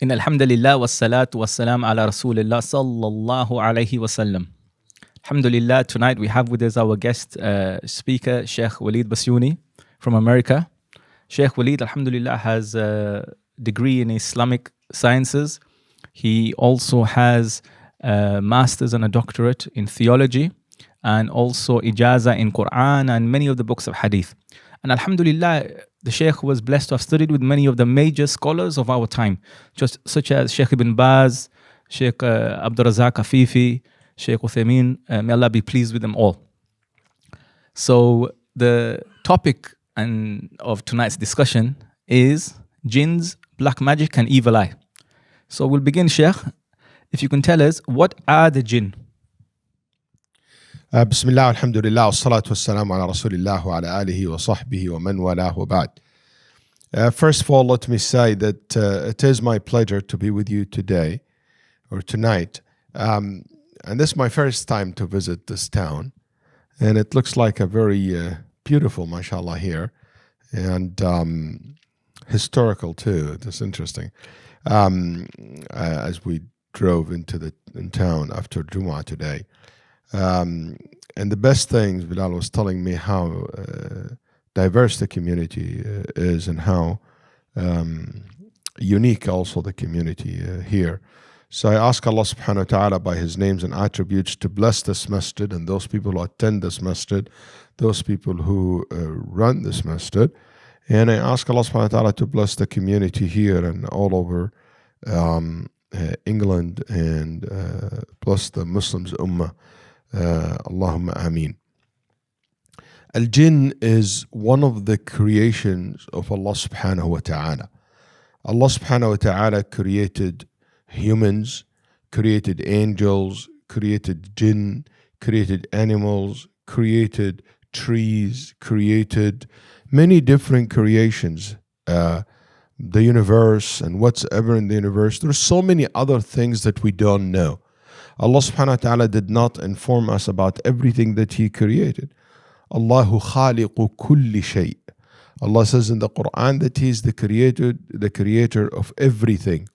إن الحمد لله والصلاة والسلام على رسول الله صلى الله عليه وسلم. Alhamdulillah, tonight we have with us our guest speaker, Shaikh Waleed Basyouni from America. Shaikh Waleed, alhamdulillah, has a degree in Islamic sciences. He also has a master's and a doctorate in theology, and also ijaza in Quran and many of the books of hadith. And alhamdulillah, the Shaykh was blessed to have studied with many of the major scholars of our time, just such as Shaykh Ibn Baz, Shaykh Abdul Razak Afifi, Shaykh Uthaymeen, may Allah be pleased with them all. So the topic of tonight's discussion is Jinns, black magic and evil eye. So we'll begin, Shaykh. If you can tell us, what are the Jinn? بسم الله والحمد لله والصلاة والسلام على رسول الله وعلى آله وصحبه ومن والاه وبعد. First of all, let me say that it is my pleasure to be with you today or tonight. And this is my first time to visit this town. And it looks like a very beautiful, mashallah, here. And historical too. It's interesting. As we drove into town after Jumu'ah today. And the best things, Bilal was telling me how diverse the community is and how unique also the community here. So I ask Allah subhanahu wa ta'ala by His names and attributes to bless this masjid and those people who attend this masjid, those people who run this masjid. And I ask Allah subhanahu wa ta'ala to bless the community here and all over England and bless the Muslims ummah. Allahumma ameen. Al-Jinn is one of the creations of Allah subhanahu wa ta'ala. Allah subhanahu wa ta'ala created humans, created angels, created jinn, created animals, created trees, created many different creations. The universe and what's ever in the universe. There's so many other things that we don't know. Allah subhanahu wa ta'ala did not inform us about everything that He created. Allahu khaliqu kulli shay. Allah says in the Quran that He is the creator of everything.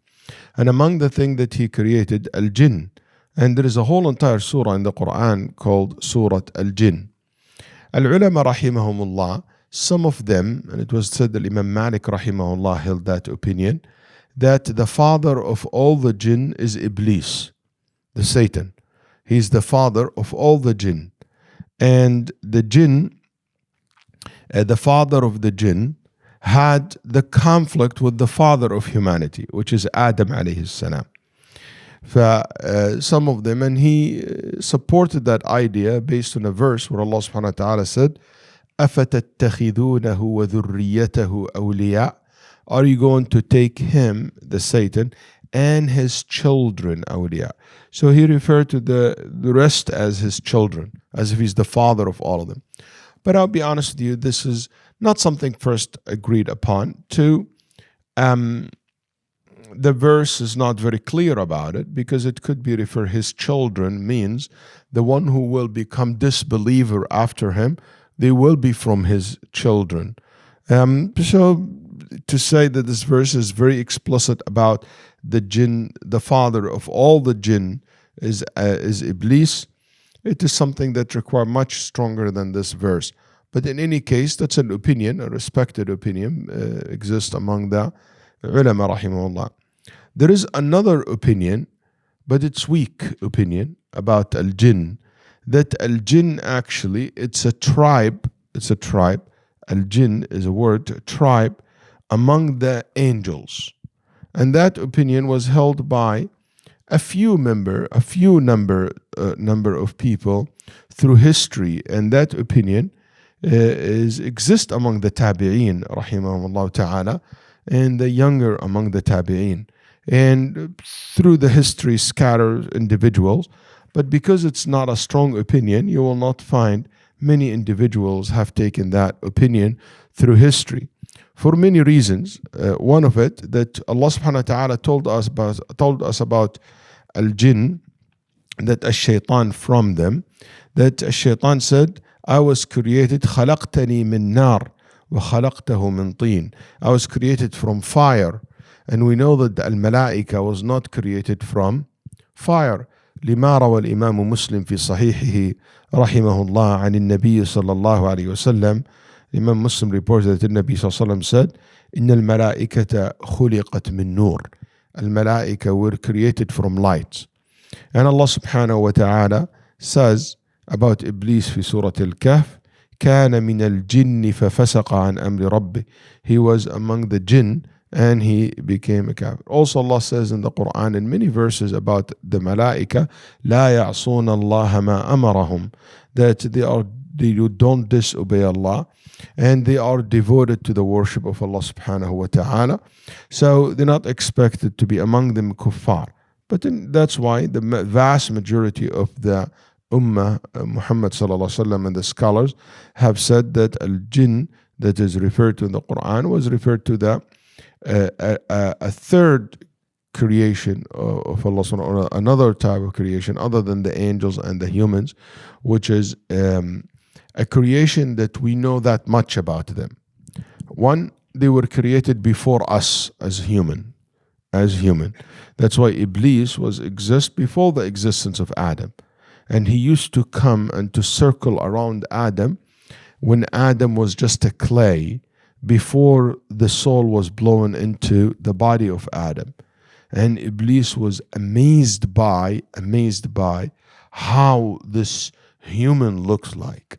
And among the things that He created, Al-Jinn. And there is a whole entire surah in the Quran called Surah Al-Jinn. Al-Ulama rahimahumullah, some of them, and it was said that Imam Malik rahimahullah held that opinion, that the father of all the jinn is Iblis, the Satan. He's the father of all the jinn. And the jinn, the father of the jinn, had the conflict with the father of humanity, which is Adam alayhi salam. Some of them, and he supported that idea based on a verse where Allah subhanahu wa ta'ala said, أَفَتَتَّخِذُونَهُ وَذُرِّيَّتَهُ أَوْلِيَاءَ. Are you going to take him, the Satan, and his children, awliya? So he referred to the rest as his children, as if he's the father of all of them. But I'll be honest with you, this is not something first agreed upon. Two, the verse is not very clear about it, because it could be refer his children means the one who will become disbeliever after him, they will be from his children. So to say that this verse is very explicit about the jinn, the father of all the jinn is Iblis, it is something that requires much stronger than this verse. But in any case, that's an opinion, a respected opinion exists among the ulama rahimahullah. There is another opinion, but it's weak opinion about al-jinn, that al-jinn actually, it's a tribe. Al-jinn is a word, tribe, among the angels. And that opinion was held by a few number of people through history, and that opinion exists among the tabi'een, rahimahumullah ta'ala, and the younger among the tabi'een, and through the history scatter individuals. But because it's not a strong opinion, you will not find many individuals have taken that opinion through history for many reasons. One of it, that Allah subhanahu wa ta'ala told us about al-jinn, that ash-shaytan from them, that ash-shaytan said, I was created, خلقتني من نار وخلقته من طين. I was created from fire And we know that al-malaika was not created from fire. لما روى الإمام مسلم في صحيحه رحمه الله عن النبي صلى الله عليه وسلم. Imam Muslim reports that the Nabi صلى الله عليه وسلم said, إن الملائكة خلقت من نور. Al-malaika were created from light. And Allah subhanahu wa ta'ala says about Iblis في سورة الكهف, كان من الجن ففسق عن أمر ربه. He was among the jinn and he became a kafir. Also Allah says in the Quran in many verses about the malaika, لا يعصون الله ما أمرهم, that they don't disobey Allah and they are devoted to the worship of Allah subhanahu wa ta'ala. So they're not expected to be among them kuffar. But then that's why the vast majority of the Ummah, Muhammad sallallahu alaihi wasallam, and the scholars have said that al-jinn that is referred to in the Quran was referred to the a third creation of Allah subhanahu wa ta'ala, another type of creation other than the angels and the humans, which is a creation that we know that much about them. One, they were created before us as human. That's why Iblis exist before the existence of Adam. And he used to come and to circle around Adam when Adam was just a clay, before the soul was blown into the body of Adam. And Iblis was amazed by how this human looks like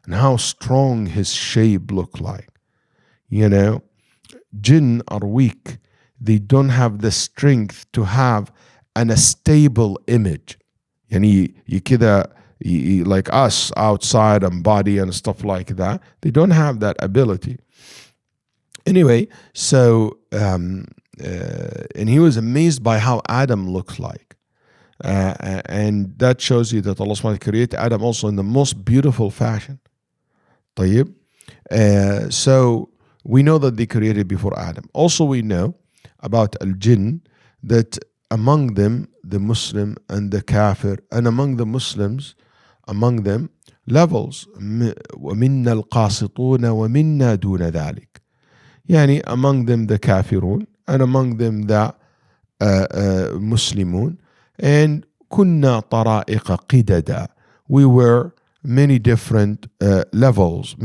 and how strong his shape looked like. You know, jinn are weak. They don't have the strength to have a stable image. Yani like us outside and body and stuff like that. They don't have that ability. Anyway, so and he was amazed by how Adam looks like. And that shows you that Allah subhanahu wa ta'ala created Adam also in the most beautiful fashion. طيب. So we know that they created before Adam. Also we know about al-jinn that among them the Muslim and the Kafir, and among the Muslims, among them levels. وَمِنَّا الْقَاسِطُونَ وَمِنَّا دُونَ ذَلِكَ. Yani among them the Kafirun, and among them the Muslimun. And كُنَّا طَرَائِقَ قِدَدًا. We were many different levels.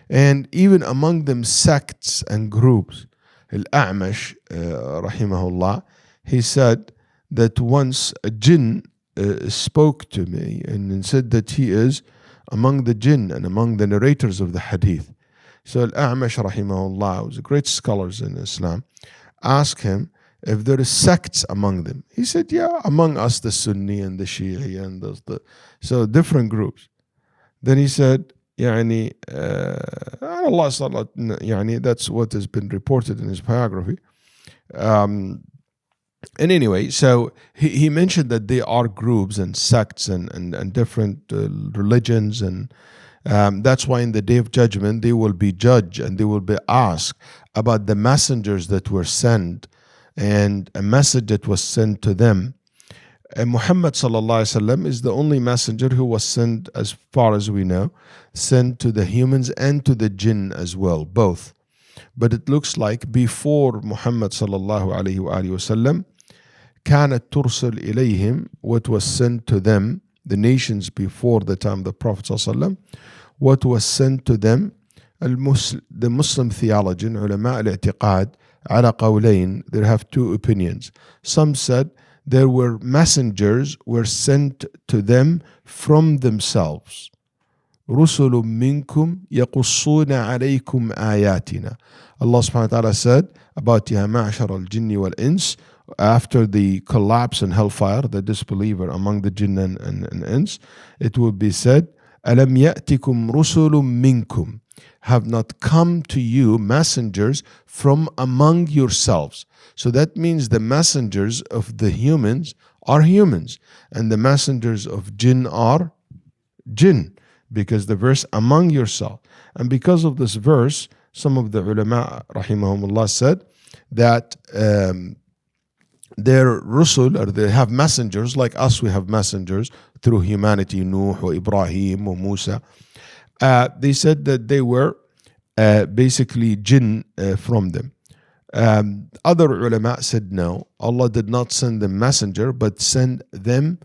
And even among them sects and groups. Al-A'mash, rahimahullah, he said that once a jinn spoke to me and said that he is among the jinn and among the narrators of the hadith. So Al-A'mash, rahimahullah, who's a great scholars in Islam, asked him if there is sects among them. He said, yeah, among us the Sunni and the Shi'i and so different groups. Then he said, يعني Allah يعني that's what has been reported in his biography. And anyway, so he mentioned that there are groups and sects and different religions, and that's why in the Day of Judgment they will be judged and they will be asked about the messengers that were sent and a message that was sent to them. And Muhammad sallallahu alaihi wasallam is the only messenger who was sent, as far as we know, sent to the humans and to the jinn as well, both. But it looks like before Muhammad sallallahu alaihi wasallam, كانت ترسل إليهم, what was sent to them, the nations before the time of the Prophet sallallahu alaihi wasallam, what was sent to them, the Muslim theologian, علماء الاعتقاد, على قولين, they have two opinions. Some said there were messengers were sent to them from themselves. رُسُلٌ مِّنكُمْ يَقُصُّونَ عَلَيْكُمْ آيَاتِنَا. Allah subhanahu wa ta'ala said about Ya Ma'ashar al-Jinni wal-Ins, after the collapse in hellfire, the disbeliever among the jinn and ins, it would be said, أَلَمْ يَأْتِكُمْ رُسُلٌ مِّنكُمْ. Have not come to you messengers from among yourselves. So that means the messengers of the humans are humans, and the messengers of jinn are jinn, because the verse among yourself. And because of this verse, some of the ulama rahimahumullah said that their rusul, or they have messengers like us, we have messengers through humanity, Nuh or Ibrahim or Musa. They said that they were basically jinn from them. Other ulama said no, Allah did not send them messenger, but send them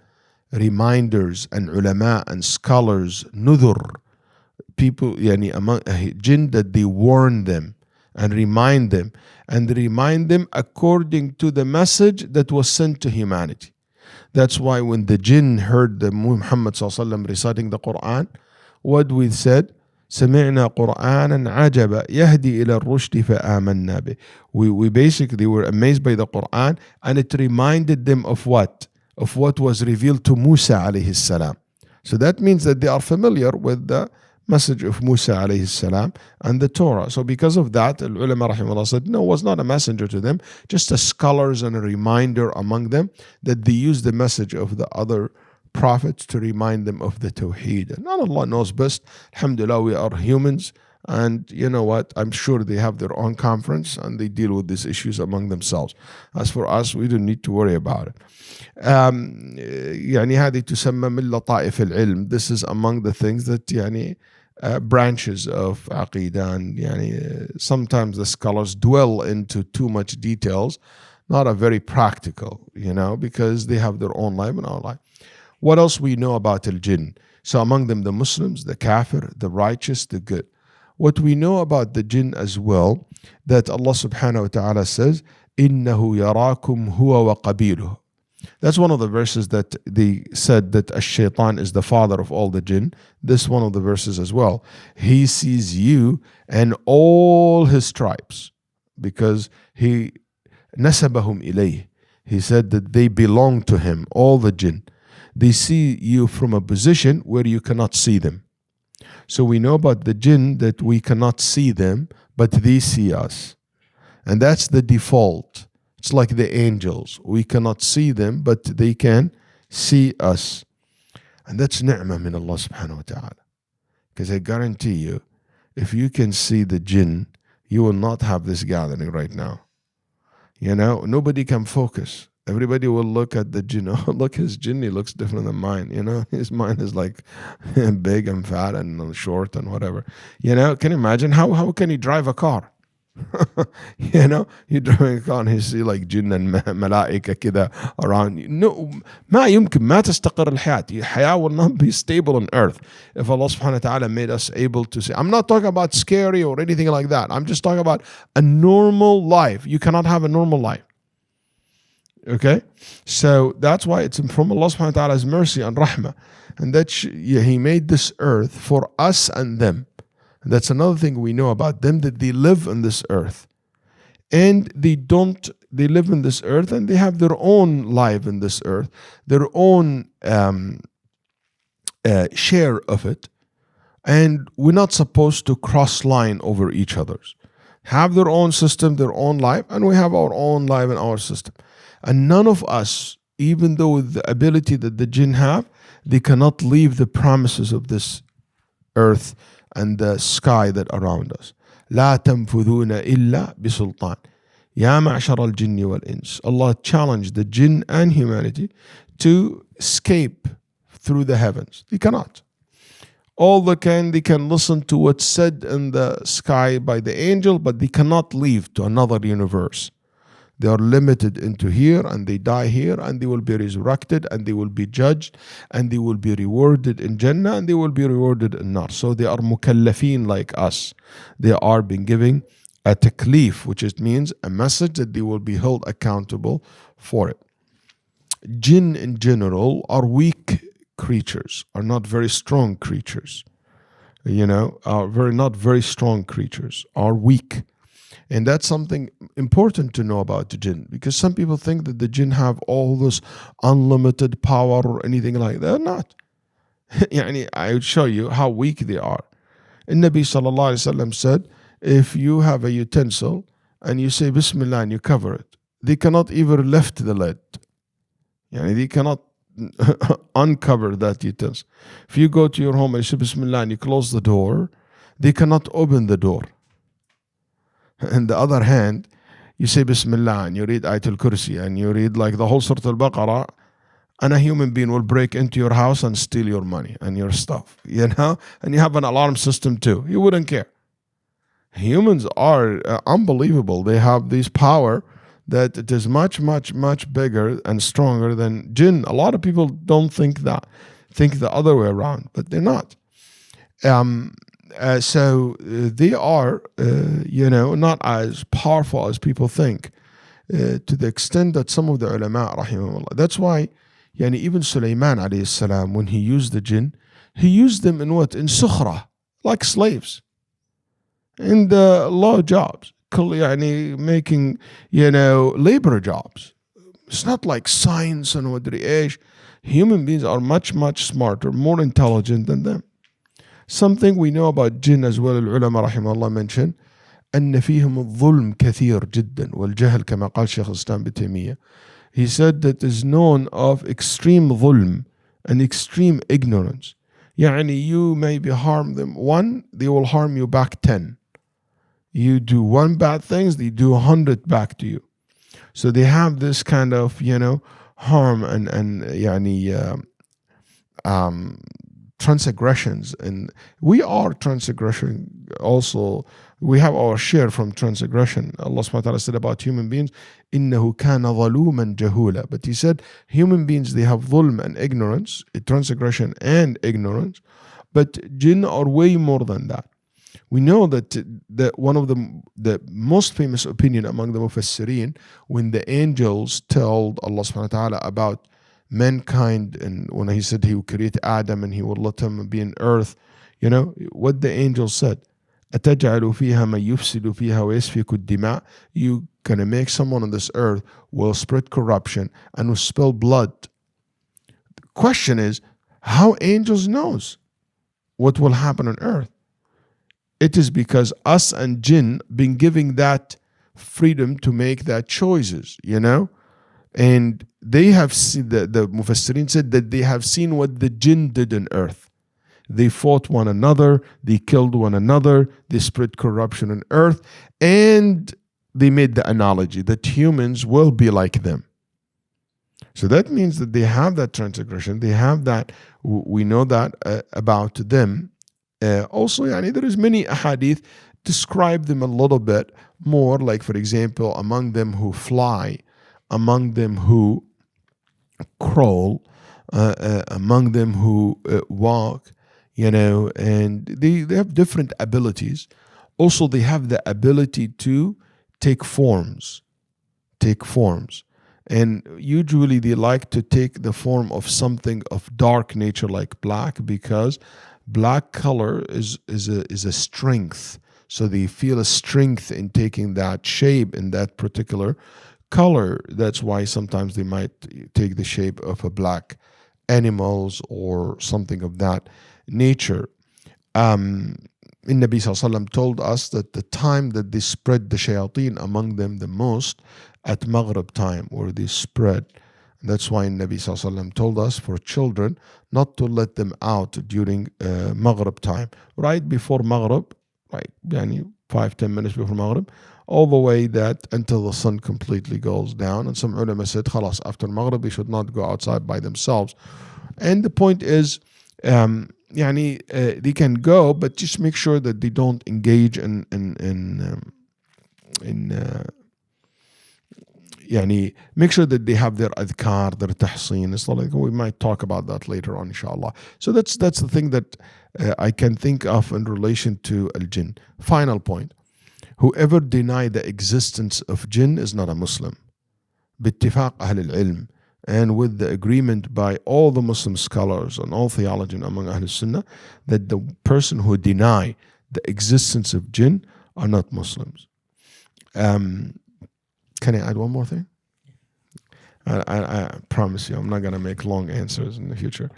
reminders, and ulama and scholars, nudhur, people, yani among jinn, that they warn them and remind them according to the message that was sent to humanity. That's why when the jinn heard the Muhammad sallallahu alaihi wasallam reciting the Quran, what we said, سمعنا قرآنا عجبا يهدي إلى الرشد فآمنا به. We basically were amazed by the Quran, and it reminded them of what? Of what was revealed to Musa alayhi salam. So that means that they are familiar with the message of Musa alayhi salam and the Torah. So because of that, the ulama rahimahullah said, no, it was not a messenger to them, just a scholars and a reminder among them that they use the message of the other prophets to remind them of the Tawheed. And Allah knows best. Alhamdulillah, we are humans. And you know what? I'm sure they have their own conference and they deal with these issues among themselves. As for us, we don't need to worry about it. يعني هذه تسمى من لطائف العلم. This is among the things that يعني branches of Aqidah, and يعني sometimes the scholars dwell into too much details, not a very practical, because they have their own life and our life. What else we know about al-Jinn? So among them, the Muslims, the kafir, the righteous, the good. What we know about the Jinn as well, that Allah subhanahu wa ta'ala says, إِنَّهُ يَرَاكُمْ هُوَ وَقَبِيلُهُ. That's one of the verses that they said that Ash-Shaytan is the father of all the Jinn. This one of the verses as well. He sees you and all his tribes, because he نَسَبَهُمْ إِلَيْهِ. He said that they belong to him, all the Jinn. They see you from a position where you cannot see them. So we know about the Jinn that we cannot see them, but they see us. And that's the default. It's like the angels. We cannot see them, but they can see us. And that's ni'mah min Allah subhanahu wa ta'ala. Because I guarantee you, if you can see the Jinn, you will not have this gathering right now. Nobody can focus. Everybody will look at the Jinn. Oh, look, his Jinn, he looks different than mine. His mind is like big and fat and short and whatever. Can you imagine how can he drive a car? You driving a car and you see like Jinn and malaika كده around you. No, ما يمكن ما تستقر الحياة. الحياة will not be stable on earth if Allah subhanahu wa ta'ala made us able to see. I'm not talking about scary or anything like that. I'm just talking about a normal life. You cannot have a normal life. Okay, so that's why it's from Allah subhanahu wa ta'ala's mercy and rahmah, and that He made this earth for us and them. And that's another thing we know about them, that they live on this earth, and they live in this earth, and they have their own life in this earth, their own share of it, and we're not supposed to cross line over each other's. Have their own system, their own life, and we have our own life and our system. And none of us, even though with the ability that the Jinn have, they cannot leave the promises of this earth and the sky that around us. لا تنفذون إلا بسلطان يا معشر الجن والإنس. Allah challenged the Jinn and humanity to escape through the heavens. They cannot. All they can listen to what's said in the sky by the angel, but they cannot leave to another universe. They are limited into here, and they die here, and they will be resurrected, and they will be judged, and they will be rewarded in Jannah, and they will be rewarded in Nar. So they are mukallafeen like us. They are being given a taklif, which means a message that they will be held accountable for it. Jinn in general are weak creatures, are not very strong creatures. Are not very strong creatures, are weak. And that's something important to know about the Jinn, because some people think that the Jinn have all this unlimited power or anything like that. They're not. I would show you how weak they are. And Nabi sallallahu alaihi wasallam said, if you have a utensil and you say Bismillah and you cover it, they cannot even lift the lid. They cannot uncover that utensil. If you go to your home and you say Bismillah and you close the door, they cannot open the door. On the other hand, you say Bismillah and you read Ayatul Kursi and you read like the whole Surah Al-Baqarah, and a human being will break into your house and steal your money and your stuff, and you have an alarm system too. You wouldn't care. Humans are unbelievable. They have this power that it is much, much, much bigger and stronger than jinn. A lot of people don't think that, think the other way around, but they're not. So they are, not as powerful as people think, to the extent that some of the ulama, rahimahullah, that's why, even Sulaiman alayhi salam, when he used the jinn, he used them in what? In sukhra, like slaves, in the law jobs, making, labor jobs. It's not like science and what age. Human beings are much, much smarter, more intelligent than them. Something we know about jinn as well, العلماء رحمه الله mention أن فيهم الظلم كثير جدا والجهل كما قال شيخ الإسلام ابن تيمية. He said that is known of extreme ظلم and extreme ignorance. You maybe harm them one, they will harm you back 10. You do one bad things, they do 100 back to you. So they have this kind of, harm and transgressions, and we are transgression also. We have our share from transgression. Allah subhanahu wa ta'ala said about human beings, إِنَّهُ كَانَ ظَلُومًا جَهُولًا. But he said human beings, they have dhulm and ignorance, transgression and ignorance, but jinn are way more than that. We know that one of the most famous opinion among the Mufassirin, when the angels told Allah subhanahu wa ta'ala about mankind, and when he said he would create Adam and he would let him be in earth, what the angels said, أَتَجْعَلُ فِيهَا مَن يُفْسِدُ فِيهَا وَيَسْفِكُ الدِّمَاء. You gonna make someone on this earth will spread corruption and will spill blood. The question is, how angels knows what will happen on earth? It is because us and jinn been giving that freedom to make that choices, and they have seen, the Mufassirin said that they have seen what the jinn did on earth. They fought one another, they killed one another, they spread corruption on earth, and they made the analogy that humans will be like them. So that means that they have that transgression, they have that, we know that about them. Also, there is many ahadith describe them a little bit more, like for example, among them who fly, among them who crawl, among them who walk, and they have different abilities. Also, they have the ability to take forms. And usually they like to take the form of something of dark nature like black, because black color is a strength. So they feel a strength in taking that shape in that particular color. That's why sometimes they might take the shape of a black animals or something of that nature. Nabi Sallallahu Alaihi Wasallam told us that the time that they spread the shayateen among them the most, at Maghrib time, where they spread. That's why Nabi Sallallahu Alaihi Wasallam told us for children not to let them out during Maghrib time. Right before Maghrib, like 5-10 minutes before Maghrib, all the way that until the sun completely goes down. And some ulama said, khalas, after Maghrib, they should not go outside by themselves. And the point is, they can go, but just make sure that they don't engage in make sure that they have their adhkar, their tahseen. It's not like, we might talk about that later on, inshallah. So that's the thing that I can think of in relation to al-jinn. Final point. Whoever deny the existence of jinn is not a Muslim. باتفاق أهل العلم, and with the agreement by all the Muslim scholars and all theologians among Ahl Sunnah, that the person who deny the existence of jinn are not Muslims. Can I add one more thing? I promise you, I'm not going to make long answers in the future.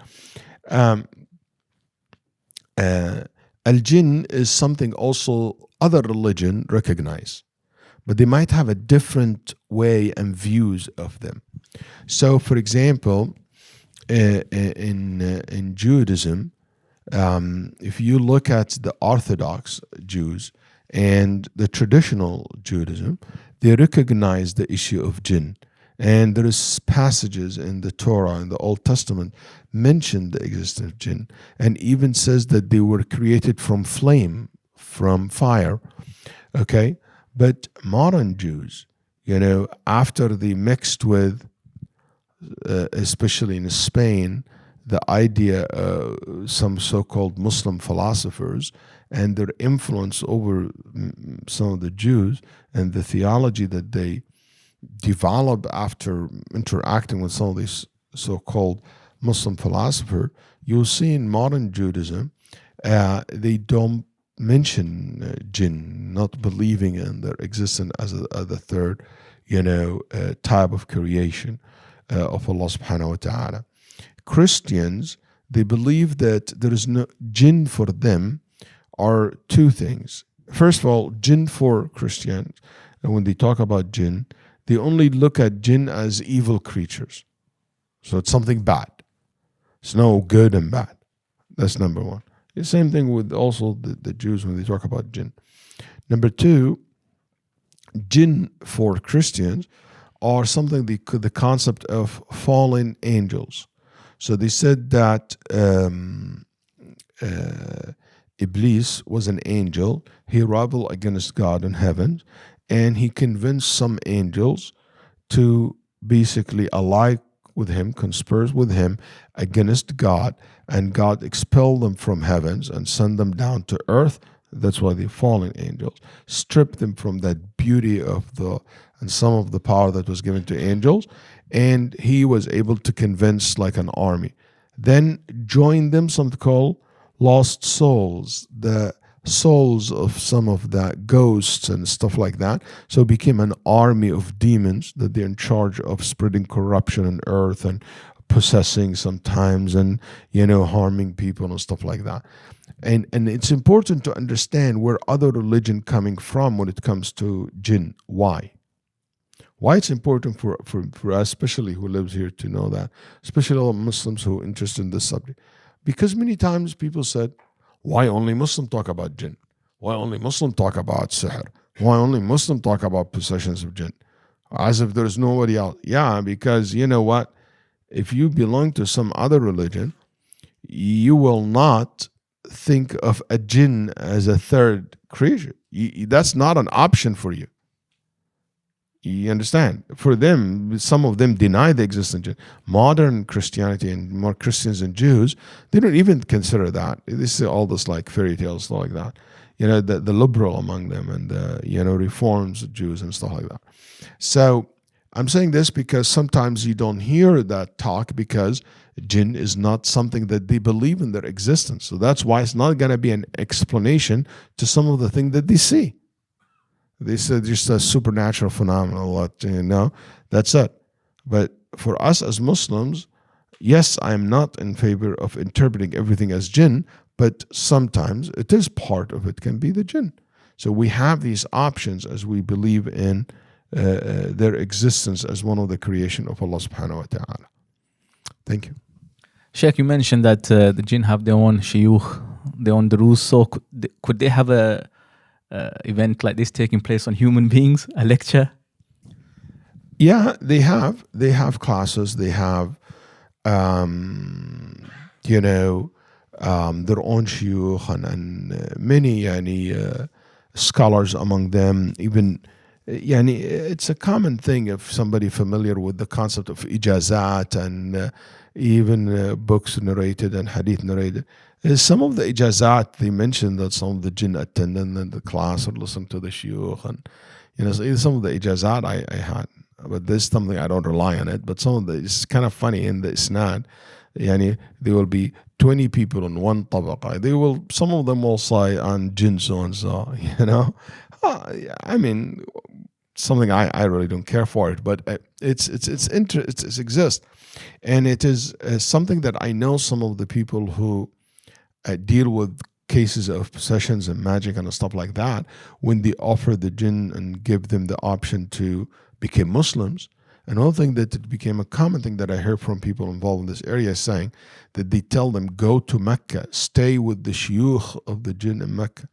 Al-Jinn is something also other religion recognize, but they might have a different way and views of them. So, for example, in Judaism, if you look at the Orthodox Jews and the traditional Judaism, they recognize the issue of jinn. And there is passages in the Torah, in the Old Testament, mention the existence of jinn, and even says that they were created from from fire. Okay, but modern Jews, after they mixed with, especially in Spain, the idea some so-called Muslim philosophers and their influence over some of the Jews and the theology that they develop after interacting with some of these so-called Muslim philosophers, you'll see in modern Judaism, they don't mention jinn, not believing in their existence as the third, type of creation of Allah subhanahu wa ta'ala. Christians, they believe that there is no jinn. For them are two things. First of all, jinn for Christians, and when they talk about jinn, they only look at jinn as evil creatures. So it's something bad. It's no good and bad. That's number one. The same thing with also the Jews when they talk about jinn. Number two, jinn for Christians are something the concept of fallen angels. So they said that Iblis was an angel. He rebelled against God in heaven, and he convinced some angels to basically ally with him, conspire with him against God, and God expelled them from heavens and sent them down to earth. That's why they're fallen angels. Stripped them from that beauty and some of the power that was given to angels, and he was able to convince like an army. Then joined them something called lost souls, the souls of some of the ghosts and stuff like that. So it became an army of demons that they're in charge of spreading corruption on earth and possessing sometimes and harming people and stuff like that. And it's important to understand where other religion coming from when it comes to jinn. Why it's important for us, especially who lives here, to know that, especially all Muslims who are interested in this subject. Because many times people said, why only Muslim talk about jinn? Why only Muslim talk about sihr? Why only Muslim talk about possessions of jinn? As if there's nobody else. Yeah, because you know what? If you belong to some other religion, you will not think of a jinn as a third creature. That's not an option for you. You understand? For them, some of them deny the existence of jinn. Modern Christianity and more Christians and Jews, they don't even consider that. This is all this like fairy tales, stuff like that. The liberal among them and the reforms Jews and stuff like that. So I'm saying this because sometimes you don't hear that talk because jinn is not something that they believe in their existence. So that's why it's not going to be an explanation to some of the things that they see. They said just a supernatural phenomenon, that's it. But for us as Muslims, yes, I'm not in favor of interpreting everything as jinn, but sometimes it is part of it can be the jinn. So we have these options as we believe in their existence as one of the creation of Allah subhanahu wa ta'ala. Thank you. Sheikh, you mentioned that the jinn have their own shuyukh, their own durus. So could they have a event like this taking place on human beings, a lecture? Yeah, they have classes. They have their own shuyukh and many scholars among them. Even it's a common thing if somebody familiar with the concept of ijazat and even books narrated and hadith narrated. Some of the ijazat, they mentioned that some of the jinn attended in the class or listened to the shuyukh, and some of the ijazat I had, but this is something I don't rely on it. But some of it's kind of funny in the isnad. There will be 20 people in one tabaqa. Some of them will say on jinn so and so. I mean, something I really don't care for it, but it exists, and it is something that I know some of the people who deal with cases of possessions and magic and stuff like that, when they offer the jinn and give them the option to become Muslims. Another thing that it became a common thing that I heard from people involved in this area is saying that they tell them, go to Mecca, stay with the shuyukh of the jinn in Mecca.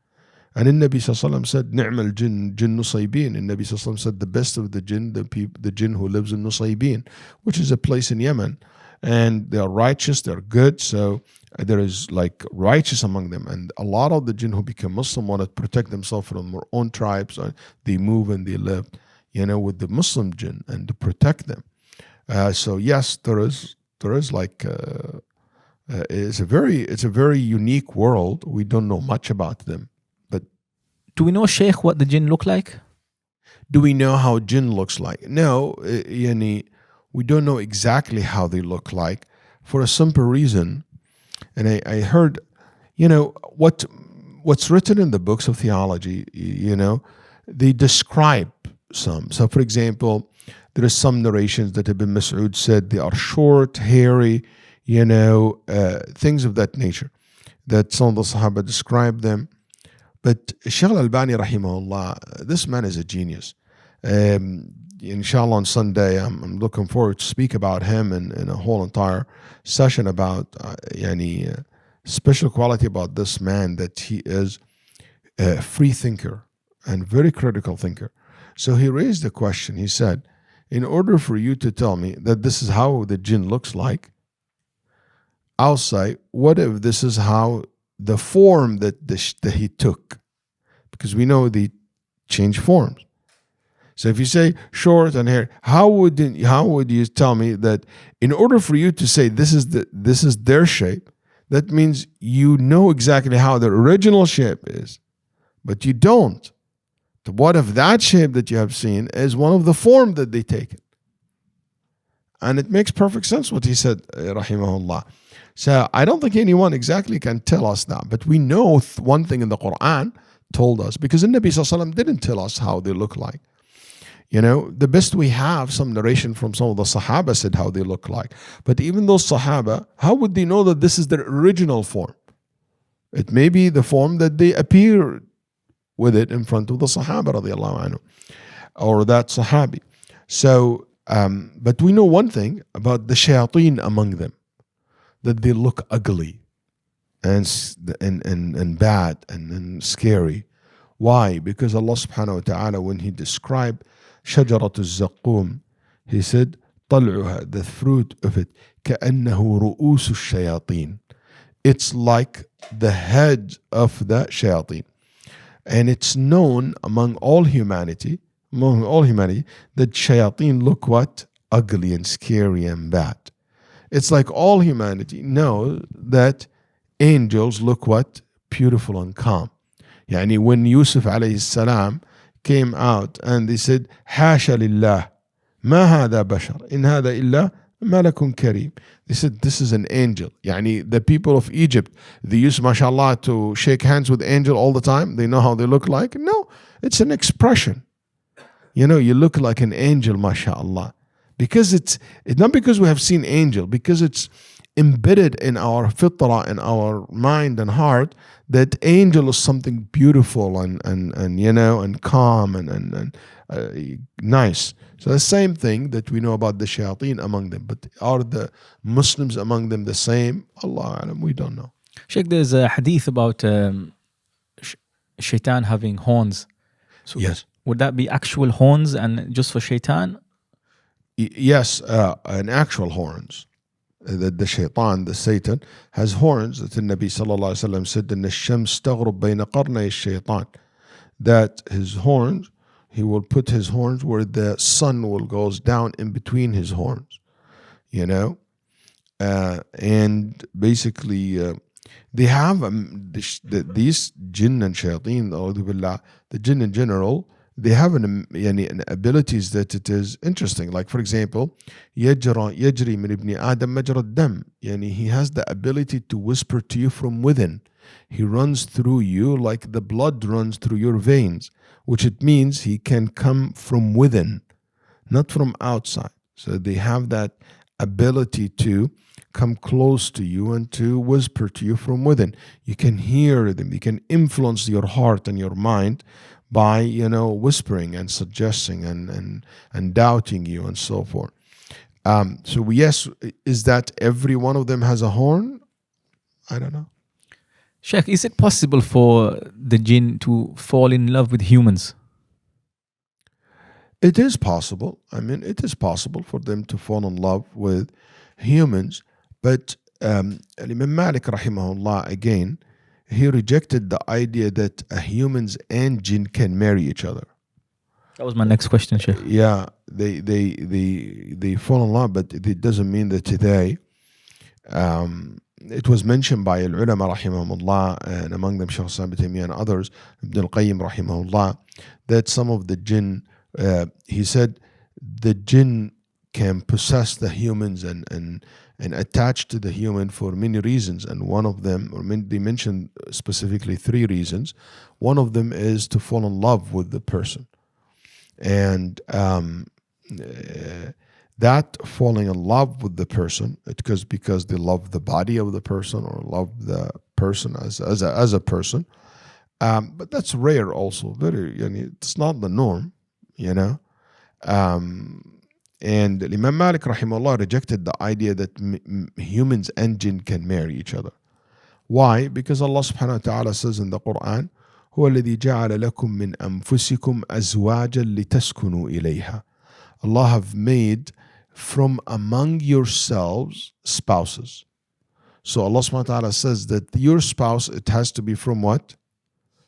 And the Nabi Sallallahu Alaihi Wasallam said, Ni'mal jinn, jinn Nusaybin. And Nabi Sallallahu Alaihi Wasallam said, the best of the jinn, the jinn who lives in Nusaybin, which is a place in Yemen. And they are righteous, they're good. So There is like righteous among them, and a lot of the jinn who become Muslim want to protect themselves from their own tribes. They move and they live, with the Muslim jinn and to protect them. So yes, there is like it's a very unique world. We don't know much about them, but Do we know, Sheikh, what the jinn look like? do we know how jinn looks like? No, we don't know exactly how they look like for a simple reason. And I heard, what's written in the books of theology, they describe some. So, for example, there is some narrations that Ibn Mas'ud said they are short, hairy, things of that nature, that some of the Sahaba describe them. But Shaykh Al-Albani, rahimahullah, this man is a genius. Inshallah, on Sunday, I'm looking forward to speak about him in a whole entire session about special quality about this man, that he is a free thinker and very critical thinker. So he raised the question. He said, in order for you to tell me that this is how the jinn looks like, I'll say, what if this is how the form that he took? Because we know they change forms. So if you say short and hair, how would you tell me that in order for you to say this is their shape, that means you know exactly how the original shape is, but you don't. So what if that shape that you have seen is one of the form that they take it? And it makes perfect sense what he said, rahimahullah. So I don't think anyone exactly can tell us that, but we know one thing in the Quran told us, because the Nabi Sallallahu Alaihi Wasallam didn't tell us how they look like. The best we have, some narration from some of the Sahaba said how they look like. But even those Sahaba, how would they know that this is their original form? It may be the form that they appear with it in front of the Sahaba radiallahu anhu, or that Sahabi. So, but we know one thing about the shayateen among them, that they look ugly and bad and scary. Why? Because Allah subhanahu wa ta'ala, when He described شجرة الزقوم, He said, طلعها, the fruit of it, كأنه رؤوس الشياطين. It's like the head of the shayateen. And it's known among all humanity, that shayateen look what? Ugly and scary and bad. It's like all humanity know that angels look what? Beautiful and calm. When Yusuf alayhi salam came out and they said, Hasha lillah, ma hada bashar, in hada illa malakun kareem. They said, this is an angel. The people of Egypt, they used, mashallah, to shake hands with angel all the time. They know how they look like. No, it's an expression. You look like an angel, mashallah. Because it's not because we have seen angel, because it's embedded in our fitrah, in our mind and heart, that angel is something beautiful and calm and nice. So the same thing that we know about the shayateen among them. But are the Muslims among them the same? Allah alam, we don't know. Sheikh, there's a hadith about shaitan having horns. So yes. Would that be actual horns and just for shaitan? Yes, an actual horns. The shaitan, the Satan, has horns. That the Nabi sallallahu alaihi wasallam said, "Inna ash-shams taghrub bayna qarnay ash-shaytan." That his horns, he will put his horns where the sun will goes down in between his horns, and basically they have these jinn and shayateen, the jinn in general. They have an abilities that it is interesting. Like, for example, يجري من ابن آدم مجرى الدم. He has the ability to whisper to you from within. He runs through you like the blood runs through your veins, which it means he can come from within, not from outside. So they have that ability to come close to you and to whisper to you from within. You can hear them. You can influence your heart and your mind by whispering and suggesting and doubting you and so forth. So yes, is that every one of them has a horn? I don't know. Sheikh, is it possible for the jinn to fall in love with humans? It is possible. It is possible for them to fall in love with humans, but Imam Malik rahimahullah, again, he rejected the idea that humans and jinn can marry each other. That was my next question, Sheikh. Yeah, they fall in love, but it doesn't mean that today. It was mentioned by al-ulama rahimahullah, and among them Shaykh Islam ibn Taymiyyah and others, Ibn al-Qayyim rahimahullah, that some of the jinn, he said, the jinn can possess the humans and attach to the human for many reasons, and one of them, they mentioned specifically 3 reasons. One of them is to fall in love with the person, and that falling in love with the person, because they love the body of the person or love the person as a person, but that's rare also. It's not the norm, you know. And Imam Malik rahimahullah rejected the idea that humans and jinn can marry each other. Why? Because Allah subhanahu wa ta'ala says in the Quran, هو الذي جعل لكم من أنفسكم أزواجا لتسكنوا إليها. Allah have made from among yourselves spouses. So Allah subhanahu wa ta'ala says that your spouse, it has to be from what?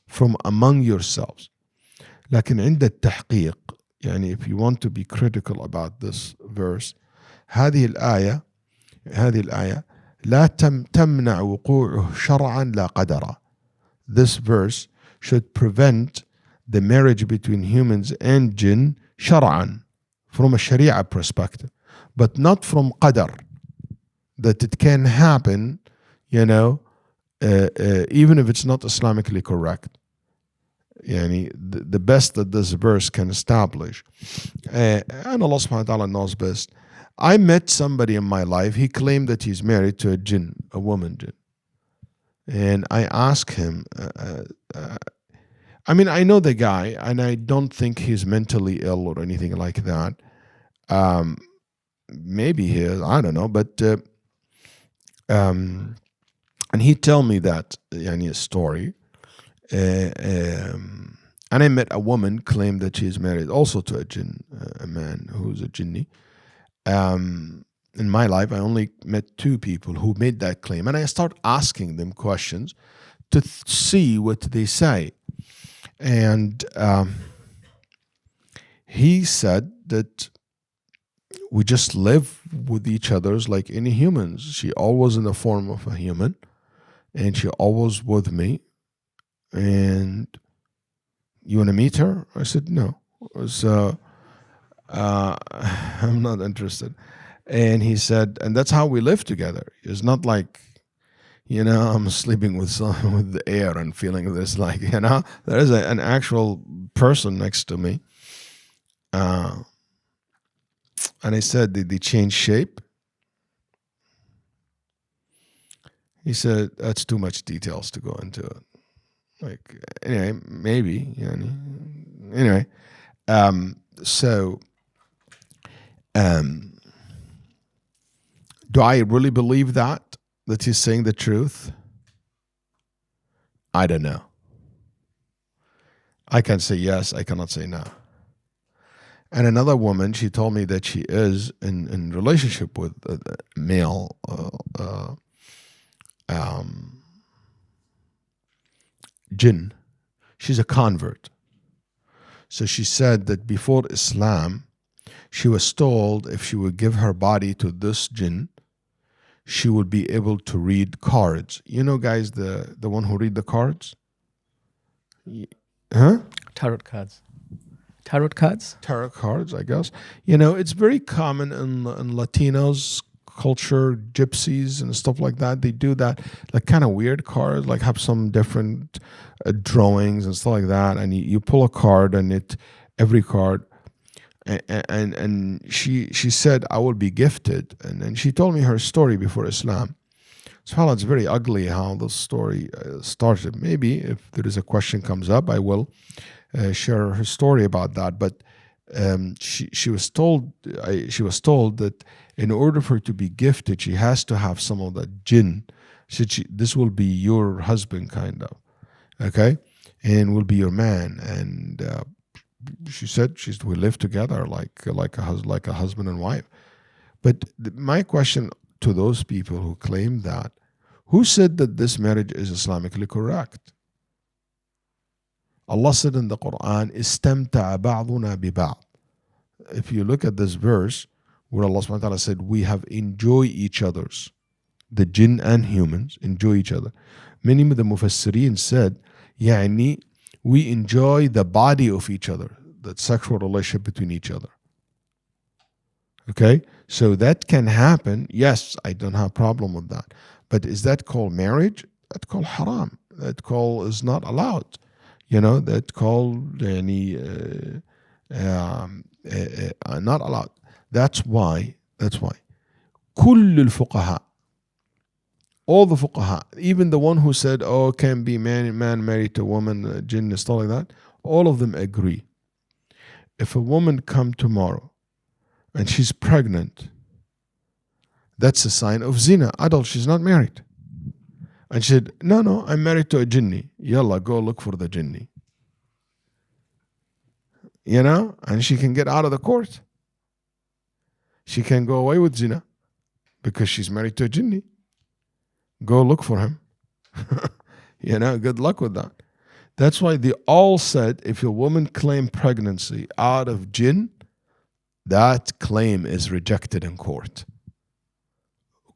From among yourselves. لكن عند التحقيق, يعني if you want to be critical about this verse, هذه الآية لا تمنع وقوعه شرعا لا قدرا. This verse should prevent the marriage between humans and jinn شرعا, from a sharia perspective, but not from qadar, that it can happen, you know, even if it's not Islamically correct. Yani the best that this verse can establish, and Allah subhanahu wa ta'ala knows best. I met somebody in my life, he claimed that he's married to a jinn, a woman jinn. And I asked him, I mean, I know the guy, and I don't think he's mentally ill or anything like that. Maybe he is, I don't know, but and he told me that, yani, a story. And I met a woman claimed that she's married also to a jinn, a man who's a jinni. In my life, I only met 2 people who made that claim, and I start asking them questions to see what they say. And he said that we just live with each other like any humans. She always in the form of a human, and she always with me. And you want to meet her? I said no. So I'm not interested. And he said, and that's how we live together. It's not like, you know, I'm sleeping with the air and feeling this, like, you know, there is an actual person next to me. And I said, did they change shape? He said, that's too much details to go into it. Like, anyway, maybe, you know. Anyway, do I really believe that he's saying the truth? I don't know. I can say yes, I cannot say no. And another woman, she told me that she is in relationship with a male jinn. She's a convert. So she said that before Islam, she was told if she would give her body to this jinn, she would be able to read cards. You know, guys, the one who read the cards? Huh? Tarot cards. Tarot cards? Tarot cards, I guess. You know, it's very common in Latinos culture, gypsies and stuff like that. They do that, like kind of weird cards, like have some different drawings and stuff like that. And you pull a card, and every card. And she said, I will be gifted. And then she told me her story before Islam. SubhanAllah, it's very ugly how the story started. Maybe if there is a question comes up, I will share her story about that. But she was told that in order for her to be gifted, she has to have some of that jinn. This will be your husband, kind of, okay, and will be your man. And she said we live together like a husband and wife. But my question to those people who claim that, who said that this marriage is Islamically correct? Allah said in the Quran, "Istamta'a ba'duna bi ba'd." If you look at this verse, where Allah subhanahu wa ta'ala said, we have enjoy each other's, the jinn and humans enjoy each other. Many of the mufassirin said, يعني, we enjoy the body of each other, that sexual relationship between each other. Okay, so that can happen. Yes, I don't have a problem with that. But is that called marriage? That's called haram. That call is not allowed. That called not allowed. That's why كل الفقهاء, all the fuqaha, even the one who said, can be man married to a woman, jinn and stuff like that, all of them agree. If a woman come tomorrow and she's pregnant, that's a sign of zina, adult, she's not married. And she said, no, I'm married to a jinni. Yalla, go look for the jinni. And she can get out of the court. She can go away with zina because she's married to a jinni. Go look for him. Good luck with that. That's why they all said if a woman claimed pregnancy out of jinn, that claim is rejected in court.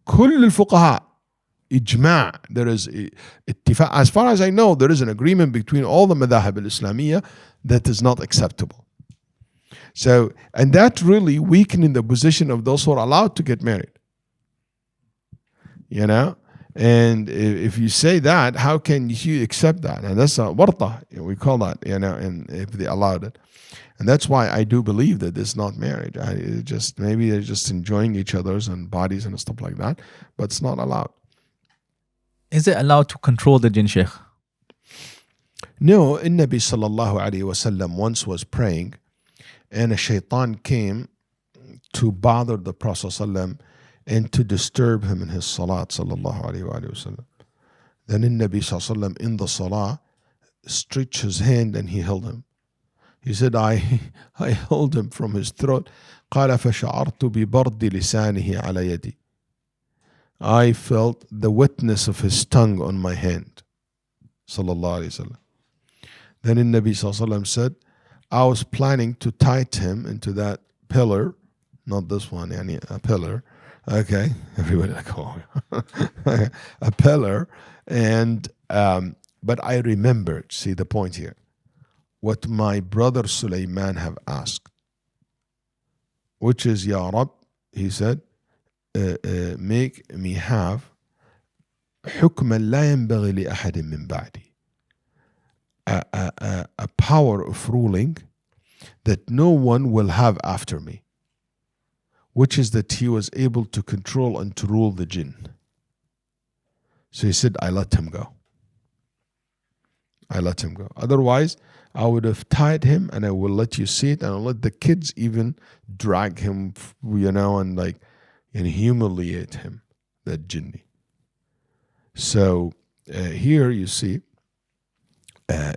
كل الفقهاء إجماع. There is اتفاق. As far as I know, there is an agreement between all the madhahib al-Islamiyya that is not acceptable. So, and that really weakening the position of those who are allowed to get married. And if you say that, how can you accept that? And that's a warta, we call that, and if they allowed it. And that's why I do believe that it's not marriage. Maybe they're just enjoying each other's and bodies and stuff like that, but it's not allowed. Is it allowed to control the jinn, Sheikh? No, Nabi sallallahu alayhi wasallam once was praying, and a shaitan came to bother the Prophet sallallahu and to disturb him in his salat sallallahu alayhi wasallam. Then Nabi sallallahu in the salah stretched his hand and he held him. He said, I held him from his throat. قال فشعرت ببرد لسانه على يدي. I felt the wetness of his tongue on my hand. Sallallahu alayhi wasallam. Then Nabi sallallahu said, I was planning to tie him into that pillar, not this one, a pillar. Okay, everybody like, a pillar. And but I remembered, see the point here, what my brother Sulaiman have asked, which is, Ya Rab, he said, make me have حكما لا ينبغي لأحد من بعدي, a power of ruling that no one will have after me, which is that he was able to control and to rule the jinn. So he said, I let him go. Otherwise, I would have tied him and I will let you see it, and I'll let the kids even drag him, and humiliate him, that jinni. So here you see,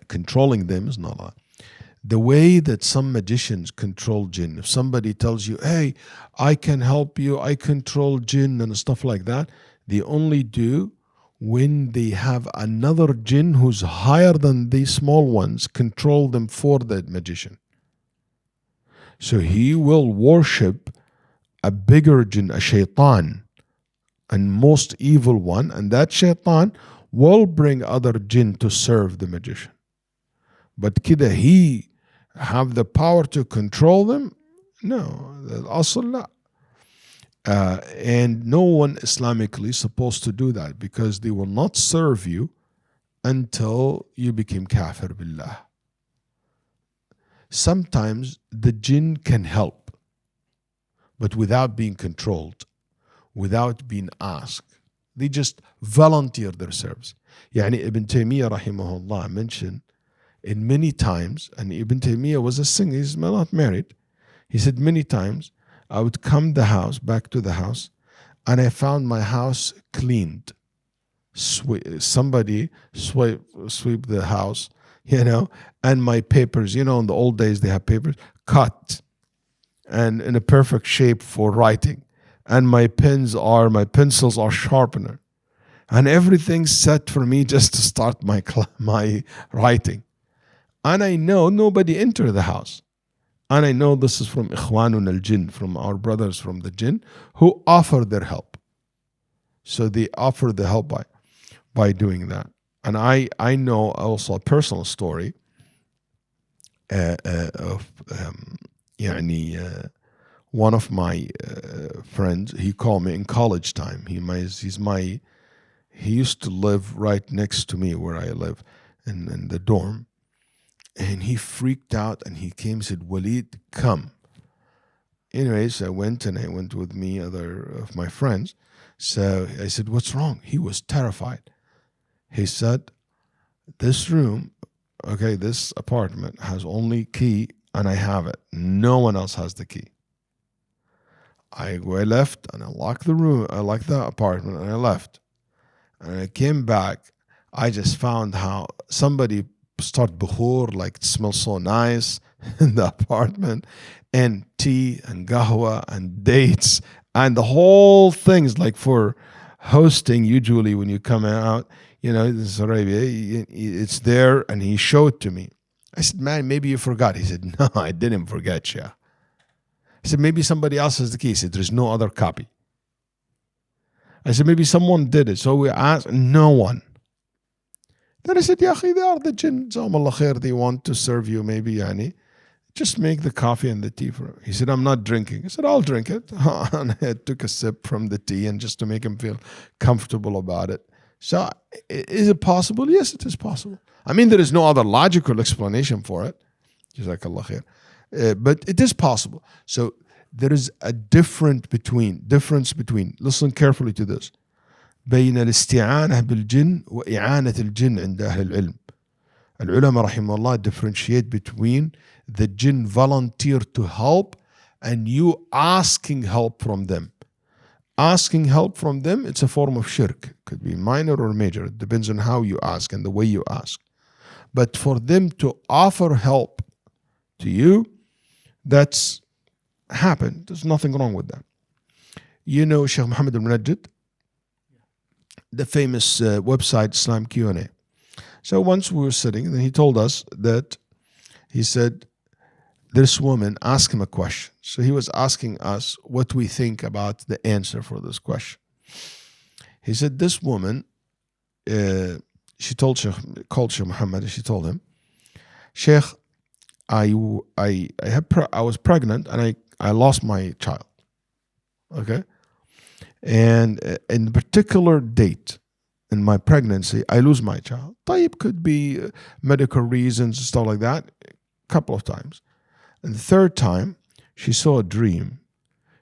controlling them is not allowed. The way that some magicians control jinn, if somebody tells you, hey, I can help you, I control jinn and stuff like that, they only do when they have another jinn who's higher than these small ones control them for that magician. So he will worship a bigger jinn, a shaitan, and most evil one, and that shaitan will bring other jinn to serve the magician. But kida he have the power to control them? No, asl la. And no one Islamically is supposed to do that, because they will not serve you until you become kafir billah. Sometimes the jinn can help, but without being controlled, without being asked. They just volunteer their service. Yani Ibn Taymiyyah rahimahullah mentioned in many times, and Ibn Taymiyyah was a singer, he's not married. He said many times, I would come back to the house, and I found my house cleaned. Somebody sweep the house, and my papers, in the old days they have papers, cut and in a perfect shape for writing. and my pencils are sharpener, and everything's set for me just to start my writing. And I know nobody entered the house. And I know this is from Ikhwanun al-Jinn, from our brothers from the Jinn, who offer their help. So they offer the help by doing that. And I know also a personal story of one of my friends. He called me in college time. He used to live right next to me where I live in the dorm. And he freaked out and he came and said, Waleed, come. Anyways, I went with me, other of my friends. So I said, what's wrong? He was terrified. He said, this room, this apartment has only key and I have it. No one else has the key. I left and I locked the room, I locked the apartment and I left. And I came back. I just found how somebody start bukhur, like it smells so nice in the apartment, and tea and qahwa and dates and the whole thing's like for hosting. Usually when you come out, this Arabia, it's there, and he showed to me. I said, man, maybe you forgot. He said, no, I didn't forget, yeah. I said, maybe somebody else has the key. He said, there's no other copy. I said, maybe someone did it. So we asked, no one. Then I said, Ya akhi, they are the jinn. Jazakumullah khair, they want to serve you, maybe, just make the coffee and the tea for him. He said, I'm not drinking. I said, I'll drink it. And I took a sip from the tea, and just to make him feel comfortable about it. So is it possible? Yes, it is possible. I mean, there is no other logical explanation for it. Jazakallah khair. But it is possible. So there is a difference between, listen carefully to this. بين الاستعانة بالجن وإعانة الجن عند أهل العلم. العلماء رحمه الله differentiate between the jinn volunteer to help and you asking help from them. Asking help from them, it's a form of shirk. Could be minor or major. It depends on how you ask and the way you ask. But for them to offer help to you, that's happened. There's nothing wrong with that. Shaykh Muhammad al-Munajjid, the famous website Islam Q&A. So once we were sitting, and then he told us that, he said, this woman asked him a question. So he was asking us what we think about the answer for this question. He said, this woman, she called Shaykh Muhammad, and she told him, Sheikh, I was pregnant and I lost my child. Okay? And in a particular date in my pregnancy, I lose my child. Tayyib could be medical reasons and stuff like that, a couple of times. And the third time, she saw a dream.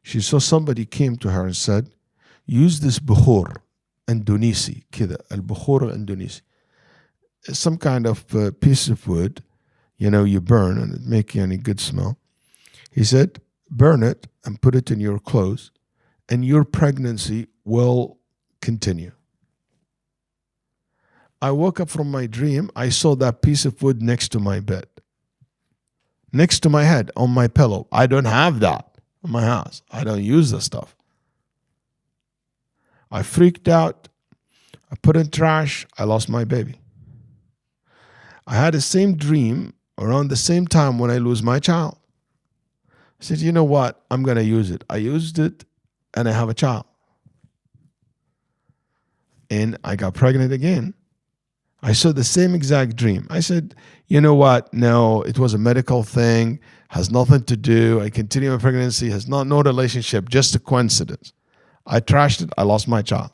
She saw somebody came to her and said, use this bukhur, Indonesi, kida, al-bukhur Indonesi. Some kind of piece of wood, you burn and it makes any good smell. He said, burn it and put it in your clothes, and your pregnancy will continue. I woke up from my dream. I saw that piece of wood next to my bed, next to my head, on my pillow. I don't have that in my house. I don't use the stuff. I freaked out. I put in trash. I lost my baby. I had the same dream around the same time when I lose my child. I said, you know what? I'm going to use it. I used it, and I have a child. And I got pregnant again. I saw the same exact dream. I said, you know what? No, it was a medical thing, has nothing to do. I continue my pregnancy, has no relationship, just a coincidence. I trashed it. I lost my child.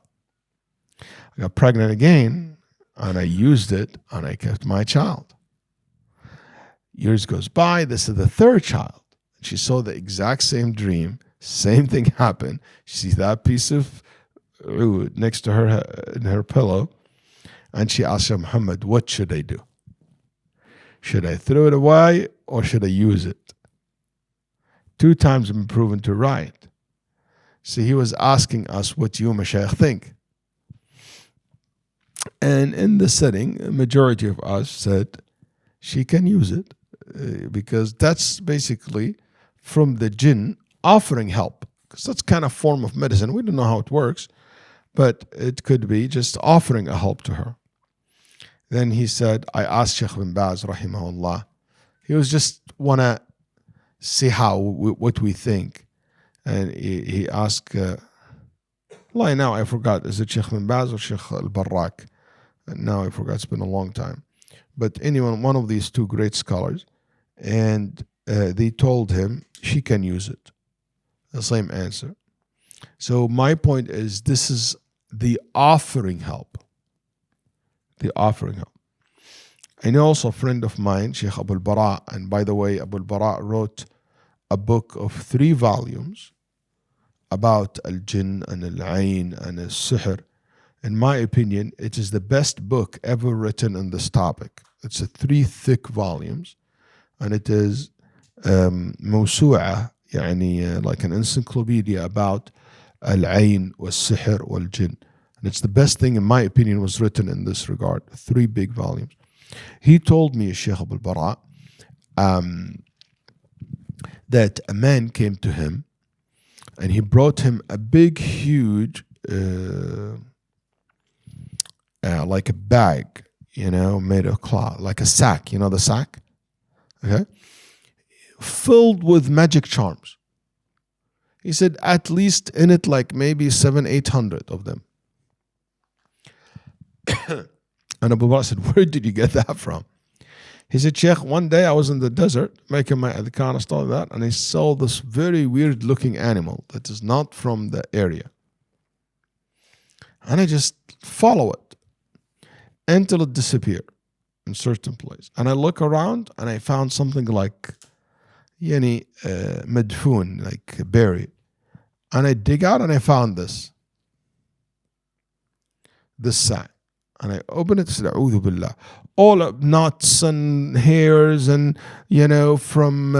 I got pregnant again, and I used it, and I kept my child. Years goes by. This is the third child. She saw the exact same dream. Same thing happened. She sees that piece of wood next to her in her pillow, and she asked Muhammad, what should I do? Should I throw it away or should I use it? 2 times been proven to right. So he was asking us what you, Mashaykh, think. And in the setting, a majority of us said she can use it because that's basically from the jinn offering help. because that's kind of form of medicine. We don't know how it works, but it could be just offering a help to her. Then he said, I asked Shaykh bin Baz, rahimahullah. He was just want to see what we think. And he asked, now I forgot, is it Shaykh bin Baz or Shaykh al-Barrak? And now I forgot, it's been a long time. But anyone, one of these two great scholars, and they told him she can use it. The same answer. So my point is, this is the offering help. The offering help. I know also a friend of mine, Sheikh Abu al-Bara, and by the way, Abu al-Bara wrote a book of 3 volumes about al-Jinn and al-Ain and al-Sihr. In my opinion, it is the best book ever written on this topic. It's 3 thick volumes, and it is موسوعة, like an encyclopedia about al-Ain wal-Sihr wal-Jinn. And it's the best thing, in my opinion, was written in this regard. 3 big volumes. He told me, Shaykh Abu al-Bara, that a man came to him and he brought him a big, huge, like a bag, made of cloth, like a sack, the sack? Okay? Filled with magic charms. He said at least in it like maybe 700-800 of them. And Abu Bakr said, where did you get that from? He said, Sheikh, one day I was in the desert making my adhkar and stuff like that, and I saw this very weird looking animal that is not from the area. And I just follow it until it disappeared in certain place. And I look around and I found something like madfoon, like buried. And I dig out and I found this sack. And I open it and said, A'udhu billah. All of knots and hairs and, from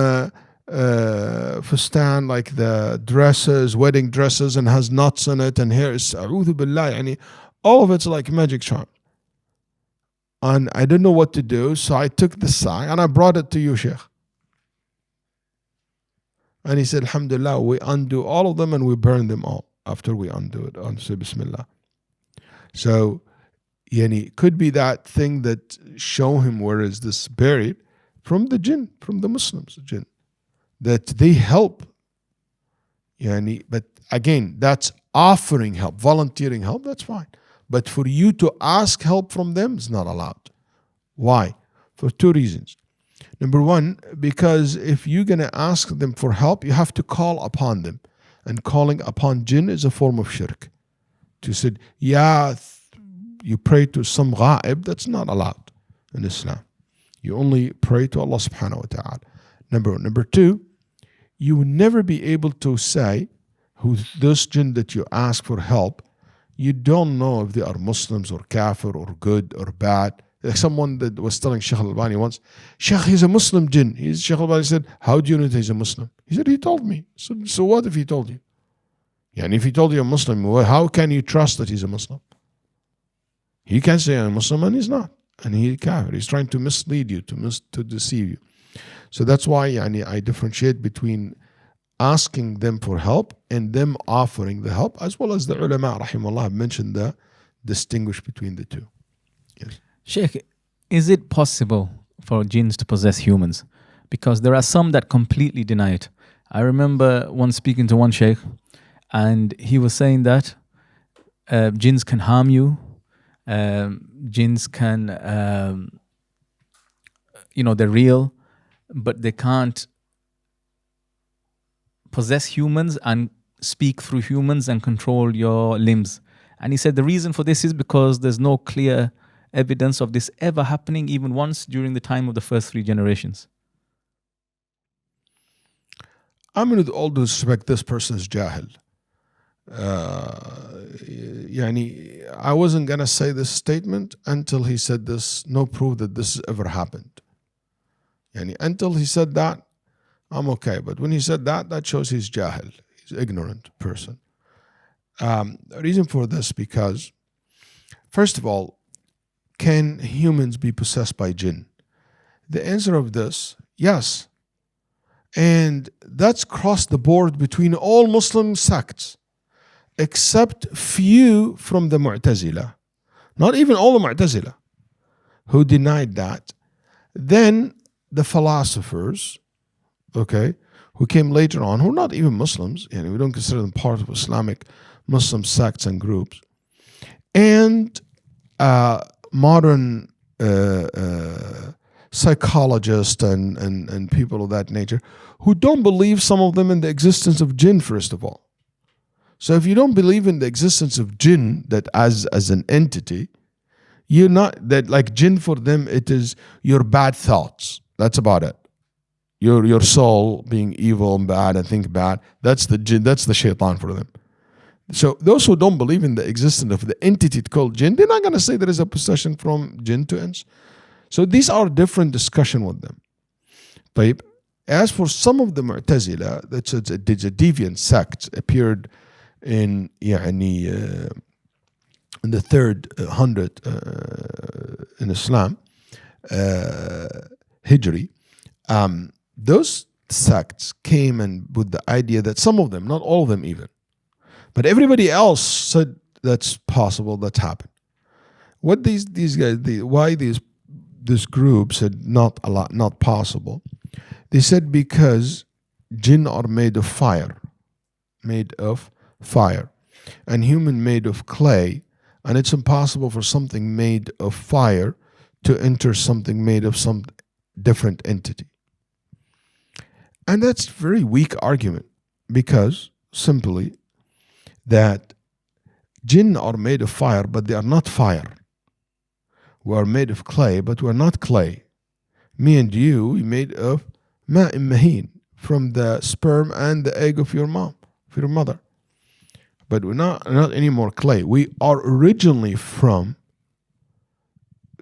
fustan, like the dresses, wedding dresses, and has knots in it and hairs. A'udhu billah. All of it's like magic charm. And I didn't know what to do, so I took the sack and I brought it to you, Sheikh. And he said, Alhamdulillah, we undo all of them and we burn them all after we undo it. And say Bismillah. So, could be that thing that show him where is this buried from the jinn, from the Muslims, jinn, that they help. But again, that's offering help, volunteering help, that's fine. But for you to ask help from them is not allowed. Why? For 2 reasons. Number 1, because if you're going to ask them for help, you have to call upon them. And calling upon jinn is a form of shirk. To say, you pray to some ghaib, that's not allowed in Islam. You only pray to Allah subhanahu wa ta'ala. Number 1. Number 2, you will never be able to say who this jinn that you ask for help, you don't know if they are Muslims or kafir or good or bad. Like someone that was telling Shaykh al-Albani once, Shaykh, he's a Muslim jinn. Shaykh al-Albani said, how do you know that he's a Muslim? He said, he told me. So what if he told you? And if he told you a Muslim, well, how can you trust that he's a Muslim? He can say I'm a Muslim and he's not. And he's kafir. He's trying to mislead you, to deceive you. So that's why I differentiate between asking them for help and them offering the help, as well as the ulama, rahimahullah, have mentioned the distinguish between the two. Yes. Sheikh, is it possible for jinns to possess humans? Because there are some that completely deny it. I remember once speaking to one sheikh, and he was saying that jinns can harm you. Jinns can, they're real, but they can't possess humans and speak through humans and control your limbs. And he said the reason for this is because there's no clear evidence of this ever happening even once during the time of the first 3 generations. I'm going to all due respect, this person is jahil. I wasn't going to say this statement until he said this, no proof that this has ever happened. Until he said that, I'm okay. But when he said that, that shows he's jahil. He's ignorant person. The reason for this, because first of all, can humans be possessed by jinn? The answer of this, yes. And that's crossed the board between all Muslim sects, except few from the Mu'tazila. Not even all the Mu'tazila who denied that. Then the philosophers, okay, who came later on, who are not even Muslims, and we don't consider them part of Islamic Muslim sects and groups, and modern psychologists and people of that nature who don't believe, some of them, in the existence of jinn, first of all. So if you don't believe in the existence of jinn, that as an entity, you're not, that like jinn for them, it is your bad thoughts. That's about it. Your soul being evil and bad and think bad. That's the jinn, that's the shaitan for them. So those who don't believe in the existence of the entity called jinn, they're not going to say there is a possession from jinn to ins. So these are different discussion with them. طيب, as for some of the Mu'tazila, that's a deviant sect, appeared in the third hundred in Islam, Hijri. Those sects came and with the idea that some of them, not all of them even, but everybody else said that's possible, that's happened. What these guys, why this group said not possible? They said because jinn are made of fire, and human made of clay, and it's impossible for something made of fire to enter something made of some different entity. And that's a very weak argument, because simply that jinn are made of fire, but they are not fire. We are made of clay, but we're not clay. Me and you, we made of ma'im mahin, from the sperm and the egg of your mom, of your mother. But we're not anymore clay. We are originally from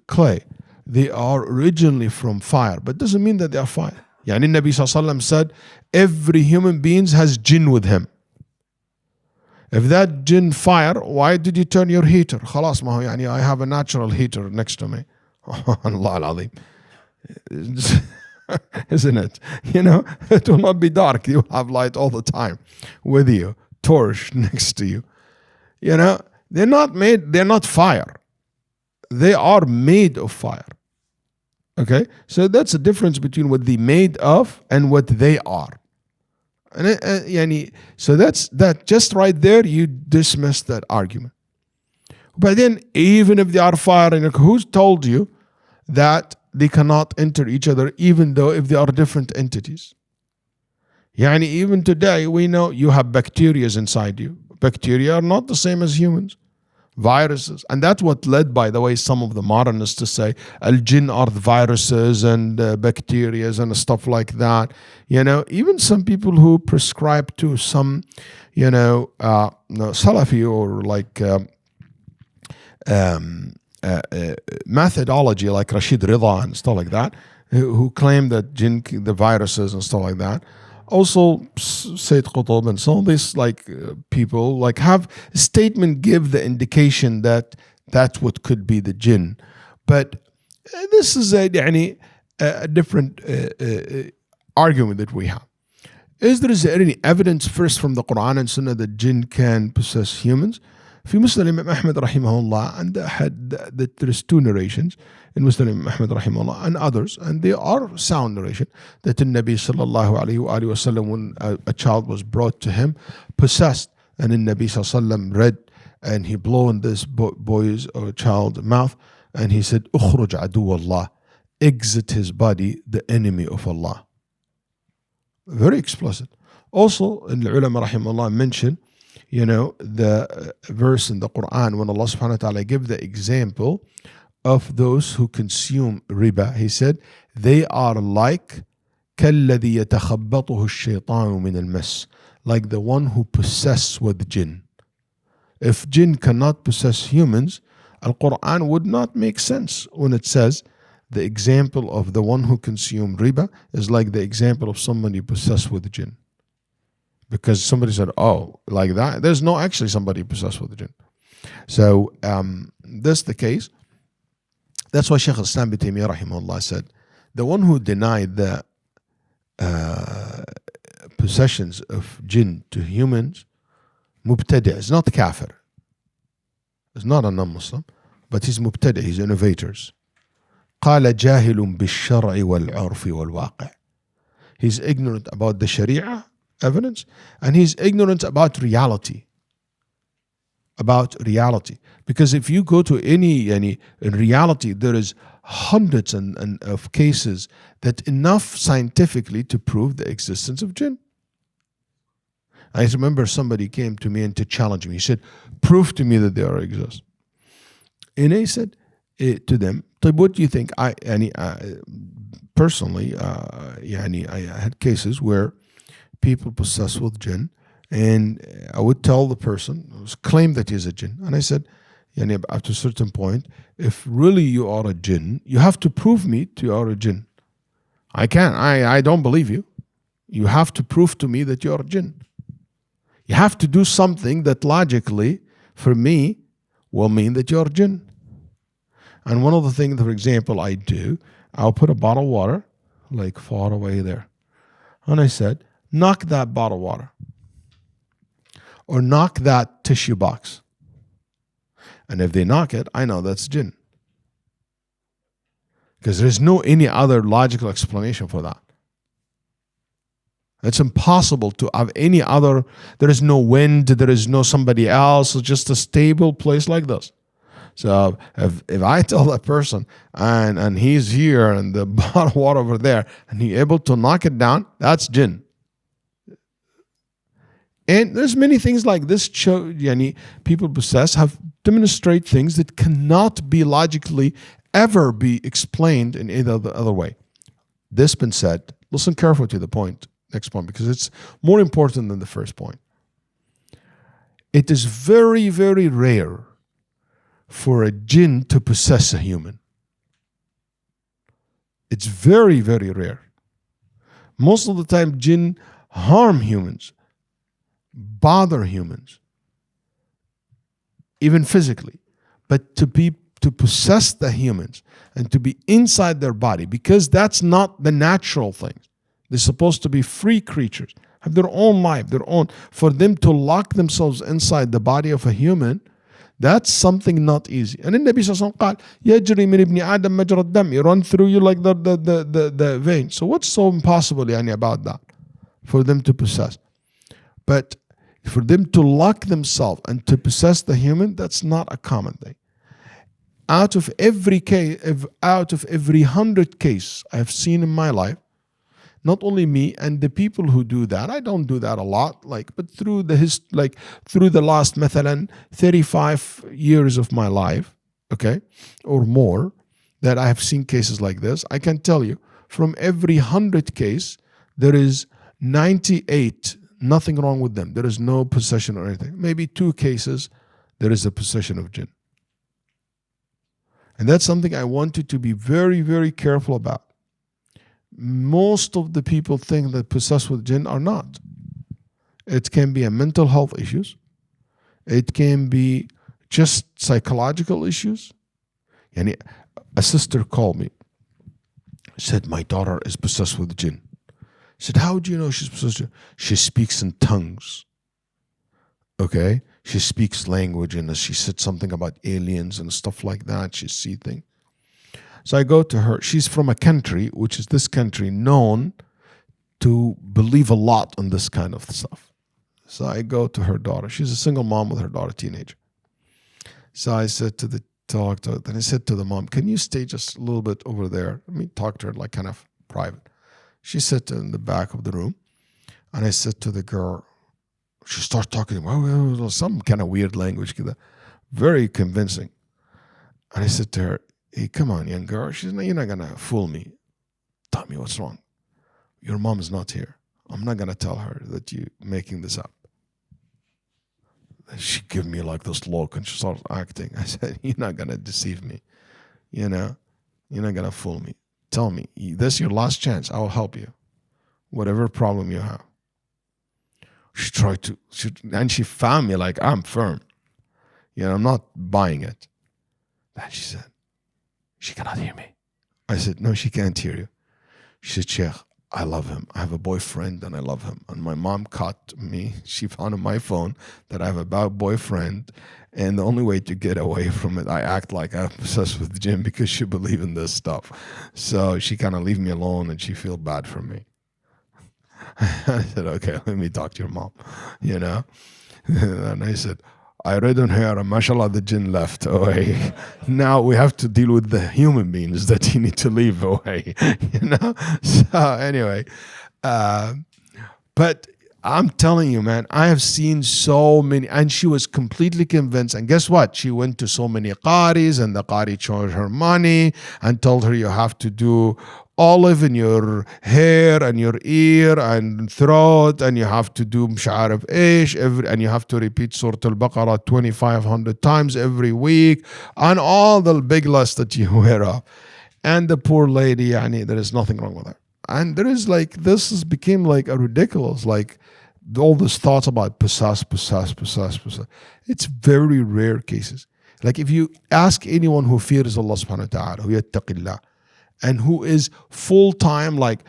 clay. They are originally from fire, but doesn't mean that they are fire. Yani Nabi Sallallahu said, every human being has jinn with him. If that jinn fire, why did you turn your heater? خلاص ما هو يعني I have a natural heater next to me. Allah al-Azim. Isn't it? It will not be dark. You have light all the time with you, torch next to you. They're not fire. They are made of fire. Okay, so that's the difference between what they made of and what they are. And so that's that. Just right there, you dismiss that argument. But then, even if they are fire, who's told you that they cannot enter each other, even though if they are different entities? Even today, we know you have bacteria inside you. Bacteria are not the same as humans. Viruses. And that's what led, by the way, some of the modernists to say al-jinn are the viruses and bacteria and stuff like that. Even some people who prescribe to some, Salafi or like methodology like Rashid Rida and stuff like that, who claim that jinn, the viruses and stuff like that. Also, Sayyid Qutb and some of these people have a statement, give the indication that that's what could be the jinn. But this is a different argument that we have. Is there any evidence first from the Quran and Sunnah that jinn can possess humans? في Muslim Imam Ahmad rahimahullah, and that there is two narrations in Muslim Imam Ahmad rahimahullah and others, and they are sound narration, that the Nabi sallallahu alayhi wa sallam, when a child was brought to him possessed, and the Nabi sallallahu alayhi wa sallam read, and he blew in this boy's or child's mouth, and he said, "Ukhruj adu Allah," exit his body, the enemy of Allah. Very explicit. Also, in the ulama rahimahullah mentioned, the verse in the Quran when Allah subhanahu wa ta'ala gave the example of those who consume riba. He said, they are like كَالَّذِي يَتَخَبَّطُهُ الشَّيْطَانُ مِنَ الْمَسِّ, like the one who possessed with jinn. If jinn cannot possess humans, Al-Quran would not make sense when it says the example of the one who consumed riba is like the example of somebody possessed with jinn. Because somebody said, oh, like that. There's no actually somebody possessed with the jinn. So that's the case. That's why Shaykh al-Islam ibn Taymiyyah rahimahullah said, the one who denied the possessions of jinn to humans, mubtadi', is not kafir. Is not a non-Muslim, but he's mubtadi', he's innovators. قال جاهل بالشرع والعرف والواقع. He's ignorant about the Sharia evidence, and he's ignorant about reality. Because if you go to any in reality, there is hundreds of cases that enough scientifically to prove the existence of jinn. I remember somebody came to me and to challenge me. He said, prove to me that they already exist. And I said to them, what do you think? Personally, I had cases where people possessed with jinn, and I would tell the person, claim that he's a jinn. And I said, up to a certain point, if really you are a jinn, you have to prove me to you are a jinn. I can't. I don't believe you. You have to prove to me that you are a jinn. You have to do something that logically, for me, will mean that you're a jinn. And one of the things, for example, I do, I'll put a bottle of water, like far away there. And I said, knock that bottle of water. Or knock that tissue box. And if they knock it, I know that's jinn. Because there's no any other logical explanation for that. It's impossible to have any other, there is no wind, there is no somebody else, it's just a stable place like this. So if I tell that person and he's here and the bottle of water over there and he's able to knock it down, that's jinn. And there's many things like this people possess have demonstrate things that cannot be logically ever be explained in any other way. This been said, listen carefully to the next point, because it's more important than the first point. It is very, very rare for a jinn to possess a human. It's very, very rare. Most of the time, jinn harm humans, bother humans, even physically. But to possess the humans and to be inside their body, because that's not the natural thing. They're supposed to be free creatures, have their own life, for them to lock themselves inside the body of a human, that's something not easy. And in Nabi Sallallahu Alaihi Wasallam, يجري من ابن آدم مجرى الدم, you run through you like the vein. So what's so impossible about that? For them to possess. But for them to lock themselves and to possess the human, that's not a common thing. Out of every 100 cases I've seen in my life, not only me and the people who do that, I don't do that a lot, but through the last مثلا 35 years of my life, okay, or more, that I have seen cases like this, I can tell you, from every 100 case, there is 98, nothing wrong with them. There is no possession or anything. Maybe 2 cases, there is a possession of jinn. And that's something I want you to be very, very careful about. Most of the people think that possessed with jinn are not. It can be a mental health issues. It can be just psychological issues. And a sister called me, said, my daughter is possessed with jinn. I said, how do you know she's possessed with jinn? She speaks in tongues. Okay? She speaks language, and she said something about aliens and stuff like that. She sees things. So I go to her. She's from a country, which is this country known to believe a lot on this kind of stuff. So I go to her daughter. She's a single mom with her daughter, teenager. So I said to the then I said to the mom, can you stay just a little bit over there? Let me talk to her like kind of private. She sat in the back of the room, and I said to the girl, she started talking some kind of weird language, very convincing. And I said to her, hey, come on, young girl. She's not, you're not going to fool me. Tell me what's wrong. Your mom is not here. I'm not going to tell her that you're making this up. She gave me like this look and she started acting. I said, you're not going to deceive me. You're not going to fool me. Tell me, this is your last chance. I will help you. Whatever problem you have. She tried to, and she found me like, I'm firm. I'm not buying it. Then she said, she cannot hear me. I said, no, she can't hear you. She said, Sheikh, I love him. I have a boyfriend and I love him. And my mom caught me. She found on my phone that I have a boyfriend. And the only way to get away from it, I act like I'm obsessed with Jinn because she believes in this stuff. So she kind of leave me alone and she feel bad for me. I said, okay, let me talk to your mom, you know. And I said, I read on her, and mashallah, the Jinn left away. Now we have to deal with the human beings that you need to leave away, you know. So anyway, but I'm telling you, man, I have seen so many, and she was completely convinced. And guess what? She went to so many qaris, and the qari charged her money and told her you have to do olive in your hair and your ear and throat, and you have to do msha'arif ish and you have to repeat Surah Al-Baqarah 2,500 times every week, and all the big list that you wear up. And the poor lady, yani, there is nothing wrong with her. And there is like, this has became like a ridiculous, like all these thoughts about possess. It's very rare cases. Like if you ask anyone who fears Allah subhanahu wa ta'ala, who yattaqillah, and who is full-time like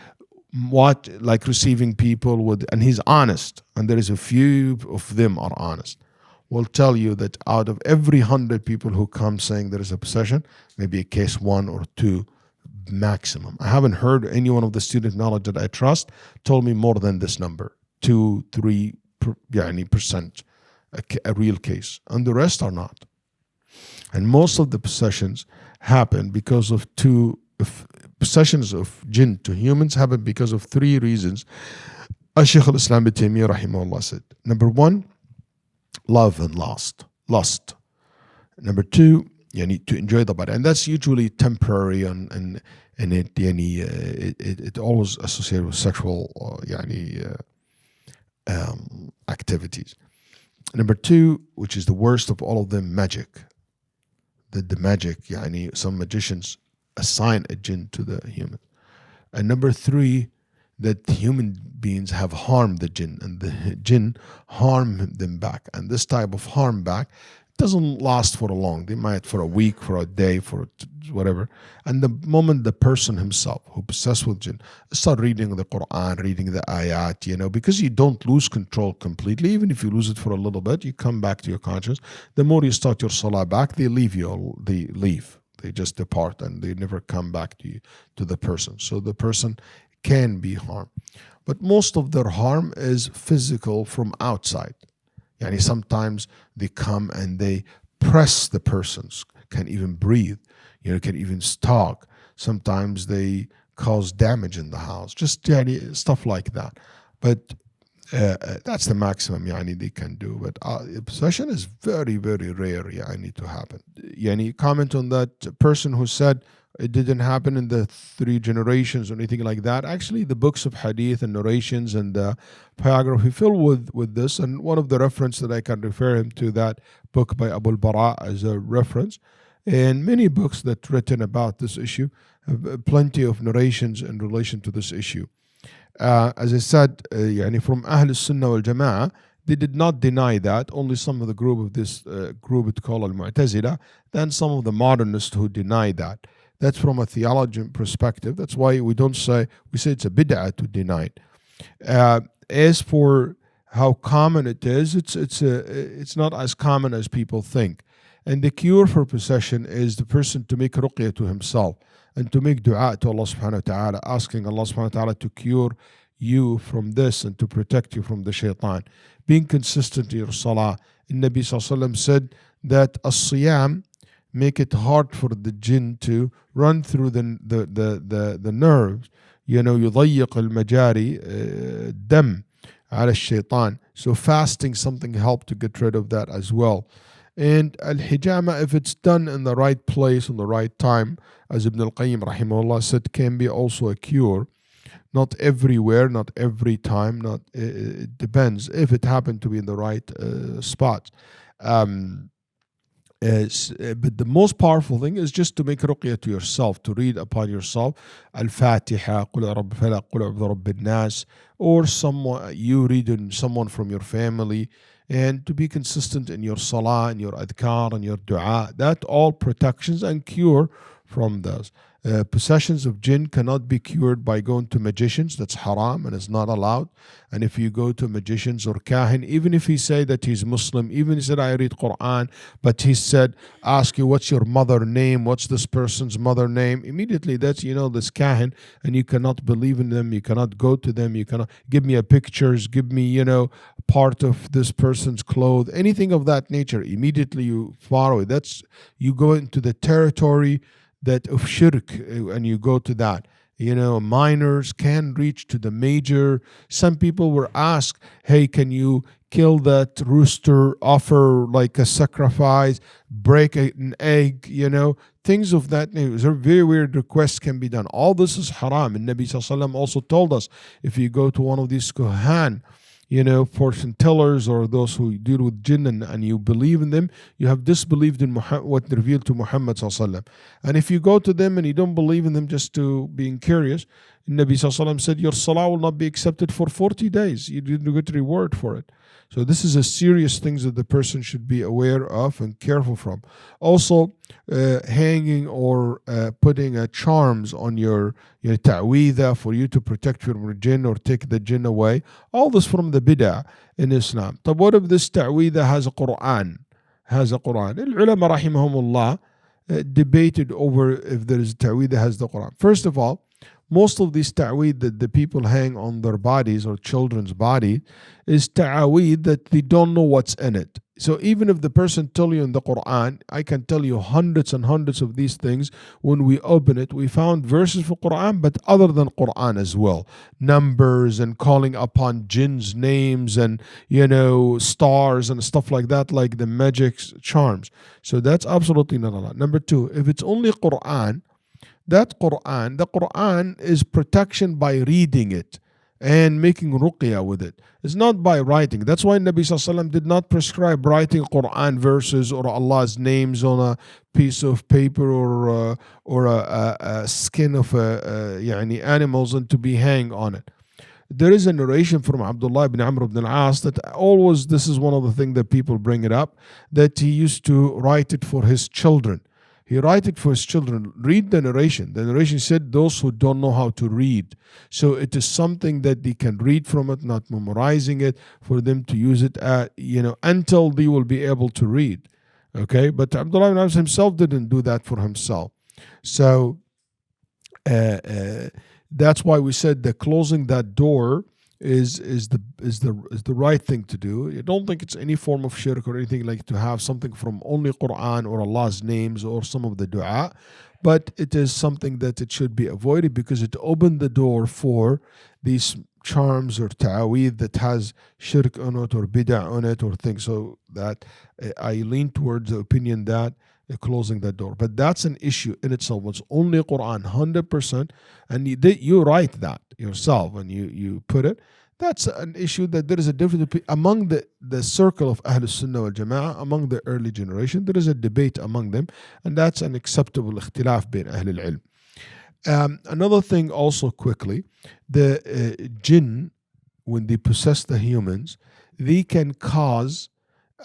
receiving people with, and he's honest, and there is a few of them are honest, will tell you that out of every 100 people who come saying there is a possession, maybe a case 1 or 2 maximum. I haven't heard any one of the student knowledge that I trust told me more than this number, 2-3% a real case, and the rest are not. And most of the possessions happen because of possessions of jinn to humans happen because of 3 reasons. Shaykh al-Islam ibn Taymiyyah rahimahullah said, number 1, love and lust. Number 2, you need to enjoy the body, and that's usually temporary, and it always associated with sexual activities. Number 2, which is the worst of all of them, magic. The magic, some magicians assign a jinn to the human. And number 3, that human beings have harmed the jinn, and the jinn harm them back. And this type of harm back doesn't last for a long. They might for a week, for a day, for whatever. And the moment the person himself who possessed with jinn start reading the Quran, reading the ayat, because you don't lose control completely. Even if you lose it for a little bit, you come back to your conscience. The more you start your salah back, they leave. They just depart, and they never come back to you, to the person. So the person can be harmed. But most of their harm is physical from outside. Sometimes they come and they press the persons, can even breathe, can even talk. Sometimes they cause damage in the house, just stuff like that. But that's the maximum they can do. But possession is very, very rare to happen. Comment on that person who said it didn't happen in the 3 generations or anything like that. Actually, the books of hadith and narrations and biography fill with this. And one of the reference that I can refer him to, that book by Abu al-Bara as a reference. And many books that written about this issue have plenty of narrations in relation to this issue. As I said, from Ahl al-Sunnah wal-Jama'ah, they did not deny that. Only some of the group of this group it's called al-Mu'tazila, then some of the modernists who deny that. That's from a theology perspective. That's why we say it's a bid'ah to deny it. As for how common it is, it's not as common as people think. And the cure for possession is the person to make ruqyah to himself and to make dua to Allah subhanahu wa ta'ala, asking Allah subhanahu wa ta'ala to cure you from this and to protect you from the shaitan. Being consistent in your salah. Nabi sallallahu alayhi wa sallam said that as-siyam make it hard for the jinn to run through the nerves. يضيق المجاري الدم على الشيطان. So fasting something help to get rid of that as well. And al-hijama, if it's done in the right place, in the right time, as Ibn al-Qayyim rahimahullah said, can be also a cure. Not everywhere, not every time, it depends if it happened to be in the right spot. But the most powerful thing is just to make ruqyah to yourself, to read upon yourself Al-Fatiha, Qul Rabb Falaq, Qul A'udhu Rabbin Nas, or you read in someone from your family, and to be consistent in your salah, and your adhkar, and your dua. That all protections and cure from those. Possessions of jinn cannot be cured by going to magicians. That's haram and it's not allowed. And if you go to magicians or kahin, even if he say that he's Muslim, even he said I read Quran, but he said ask you what's your mother name, what's this person's mother name, immediately that's this kahin, and you cannot believe in them, you cannot go to them, you cannot give me a pictures, give me part of this person's clothes, anything of that nature. Immediately you follow it. That's you go into the territory that of shirk, and you go to that. Minors can reach to the major. Some people were asked, hey, can you kill that rooster, offer like a sacrifice, break an egg, things of that nature. Very weird requests can be done. All this is haram. And Nabi Sallallahu Alaihi Wasallam also told us, if you go to one of these kuhan, fortune tellers or those who deal with jinn, and you believe in them, you have disbelieved in what revealed to Muhammad Sallallahu Alaihi Wasallam. And if you go to them and you don't believe in them just to being curious, Nabi Sallallahu Alaihi Wasallam said your salah will not be accepted for 40 days. You didn't get reward for it. So this is a serious thing that the person should be aware of and careful from. Also, hanging or putting charms on your ta'weedah for you to protect you from jinn or take the jinn away. All this from the bid'ah in Islam. But what if this ta'weedah has a Quran? Al-ulama rahimahumullah debated over if there is ta'weedah has the Quran. First of all, most of these ta'weed that the people hang on their bodies or children's body is ta'weed that they don't know what's in it. So even if the person tell you in the Quran, I can tell you hundreds and hundreds of these things. When we open it, we found verses for Quran, but other than Quran as well. Numbers and calling upon jinns names and, stars and stuff like that, like the magic charms. So that's absolutely not allowed. Number two, if it's only Quran, the Quran is protection by reading it and making ruqya with it. It's not by writing. That's why Nabi Sallallahu Alaihi Wasallam did not prescribe writing Quran verses or Allah's names on a piece of paper or a skin of animals and to be hanged on it. There is a narration from Abdullah ibn Amr ibn al-As that always, this is one of the things that people bring it up, that he used to write it for his children. He write it for his children. Read the narration. The narration said those who don't know how to read. So it is something that they can read from it, not memorizing it, for them to use it until they will be able to read. Okay? But Abdullah ibn Abbas himself didn't do that for himself. So that's why we said that closing that door is the right thing to do. I don't think it's any form of shirk or anything like to have something from only Quran or Allah's names or some of the dua, but it is something that it should be avoided because it opened the door for these charms or ta'weed that has shirk on it or bid'ah on it or things. So that I lean towards the opinion that closing that door. But that's an issue in itself. It's only Quran 100%, and you write that yourself and you put it. That's an issue that there is a difference among the circle of Ahl Sunnah wal Jama'ah, among the early generation. There is a debate among them, and that's an acceptable ikhtilaf bin Ahl al-Ilm. Another thing also quickly, the jinn, when they possess the humans, they can cause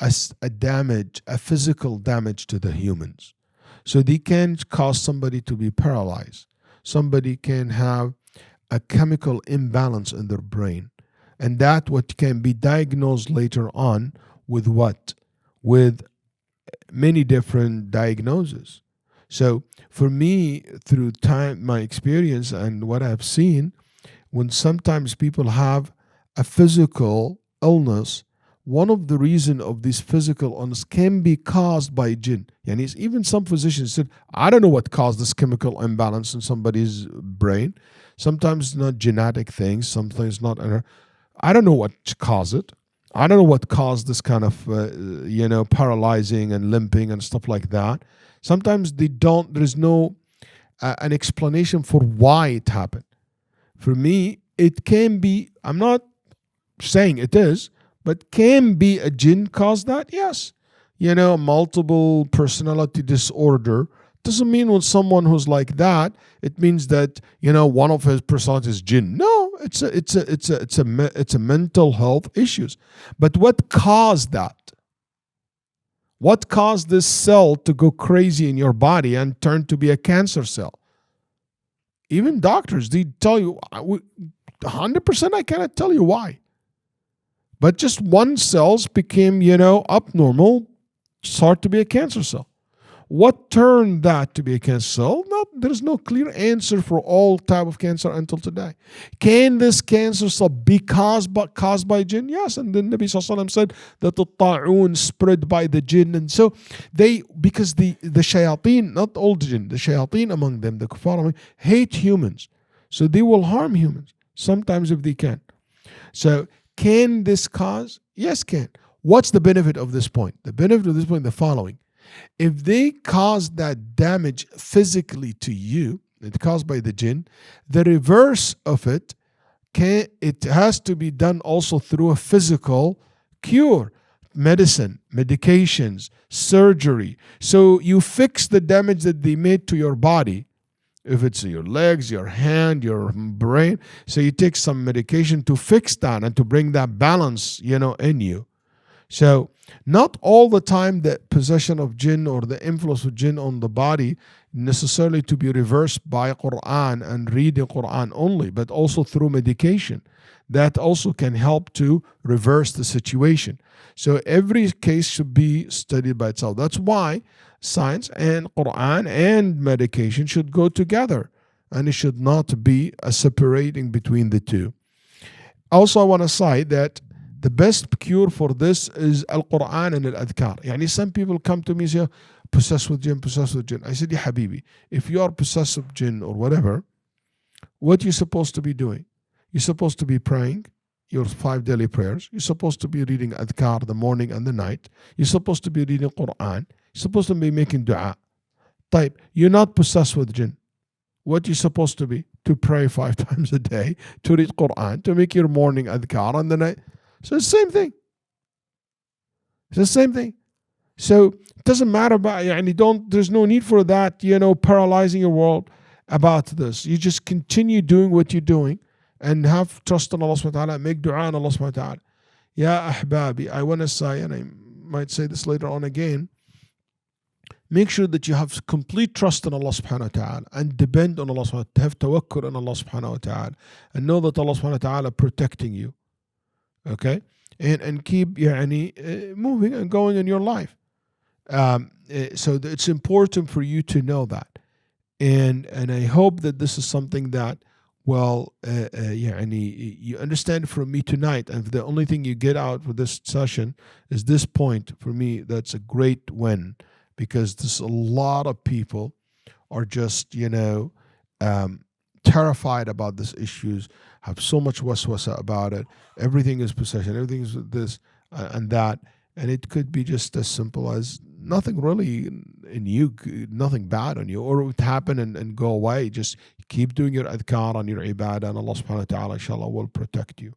a physical damage to the humans. So they can cause somebody to be paralyzed. Somebody can have a chemical imbalance in their brain. And that what can be diagnosed later on with what? With many different diagnoses. So for me, through time, my experience and what I've seen, when sometimes people have a physical illness, one of the reasons of this physical illness can be caused by jinn. And even some physicians said, I don't know what caused this chemical imbalance in somebody's brain. Sometimes it's not genetic things, sometimes not. I don't know what caused it. I don't know what caused this kind of, paralyzing and limping and stuff like that. Sometimes there is no an explanation for why it happened. For me, it can be, I'm not saying it is, but can be a jinn cause that? Yes. Multiple personality disorder doesn't mean when someone who's like that, it means that, one of his personalities is jinn. No, it's a mental health issues. But what caused that? What caused this cell to go crazy in your body and turn to be a cancer cell? Even doctors, they tell you, 100% I cannot tell you why. But just one cells became, abnormal, start to be a cancer cell. What turned that to be a cancer cell? There's no clear answer for all type of cancer until today. Can this cancer cell be caused by jinn? Yes, and the Nabi Sallallahu Alaihi Wasallam said that the ta'un spread by the jinn, and so because the shayateen, not all the jinn, the shayateen among them, the kuffar, hate humans, so they will harm humans sometimes if they can. So can this cause? Yes, can. What's the benefit of this point? The benefit of this point, the following. If they cause that damage physically to you, it's caused by the jinn, the reverse of it has to be done also through a physical cure, medicine, medications, surgery. So you fix the damage that they made to your body. If it's your legs, your hand, your brain, so you take some medication to fix that and to bring that balance, in you. So not all the time the possession of jinn or the influence of jinn on the body necessarily to be reversed by Quran and reading Quran only, but also through medication. That also can help to reverse the situation. So every case should be studied by itself. That's why science and Quran and medication should go together, and it should not be a separating between the two. Also, I want to cite that the best cure for this is Al-Quran and Al-Adhkar. Yani some people come to me and say, possessed with jinn, possessed with jinn. I said, Ya Habibi, if you are possessed with jinn or whatever, what you're supposed to be doing? You're supposed to be praying your 5 daily prayers. You're supposed to be reading Adhkar the morning and the night. You're supposed to be reading Quran. You're supposed to be making dua. Type, you're not possessed with jinn. What you're supposed to be? To pray 5 times a day, to read Quran, to make your morning Adhkar and the night. So it's the same thing. It's the same thing. So it doesn't matter about, there's no need for that, paralyzing your world about this. You just continue doing what you're doing and have trust in Allah subhanahu wa ta'ala, make dua on Allah subhanahu wa ta'ala. Ya ahbabi, I want to say, and I might say this later on again, make sure that you have complete trust in Allah subhanahu wa ta'ala and depend on Allah subhanahu wa ta'ala, have tawakkul on Allah subhanahu wa ta'ala, and know that Allah subhanahu wa ta'ala protecting you. Okay, and keep moving and going in your life. So it's important for you to know that, and I hope that this is something that you understand from me tonight. And if the only thing you get out for this session is this point, for me, that's a great win, because there's a lot of people are just terrified about these issues, have so much waswasa about it. Everything is possession, everything is this and that. And it could be just as simple as nothing really in you, nothing bad on you, or it would happen and go away. Just keep doing your adhkar and your ibadah, and Allah subhanahu wa ta'ala, inshallah, will protect you.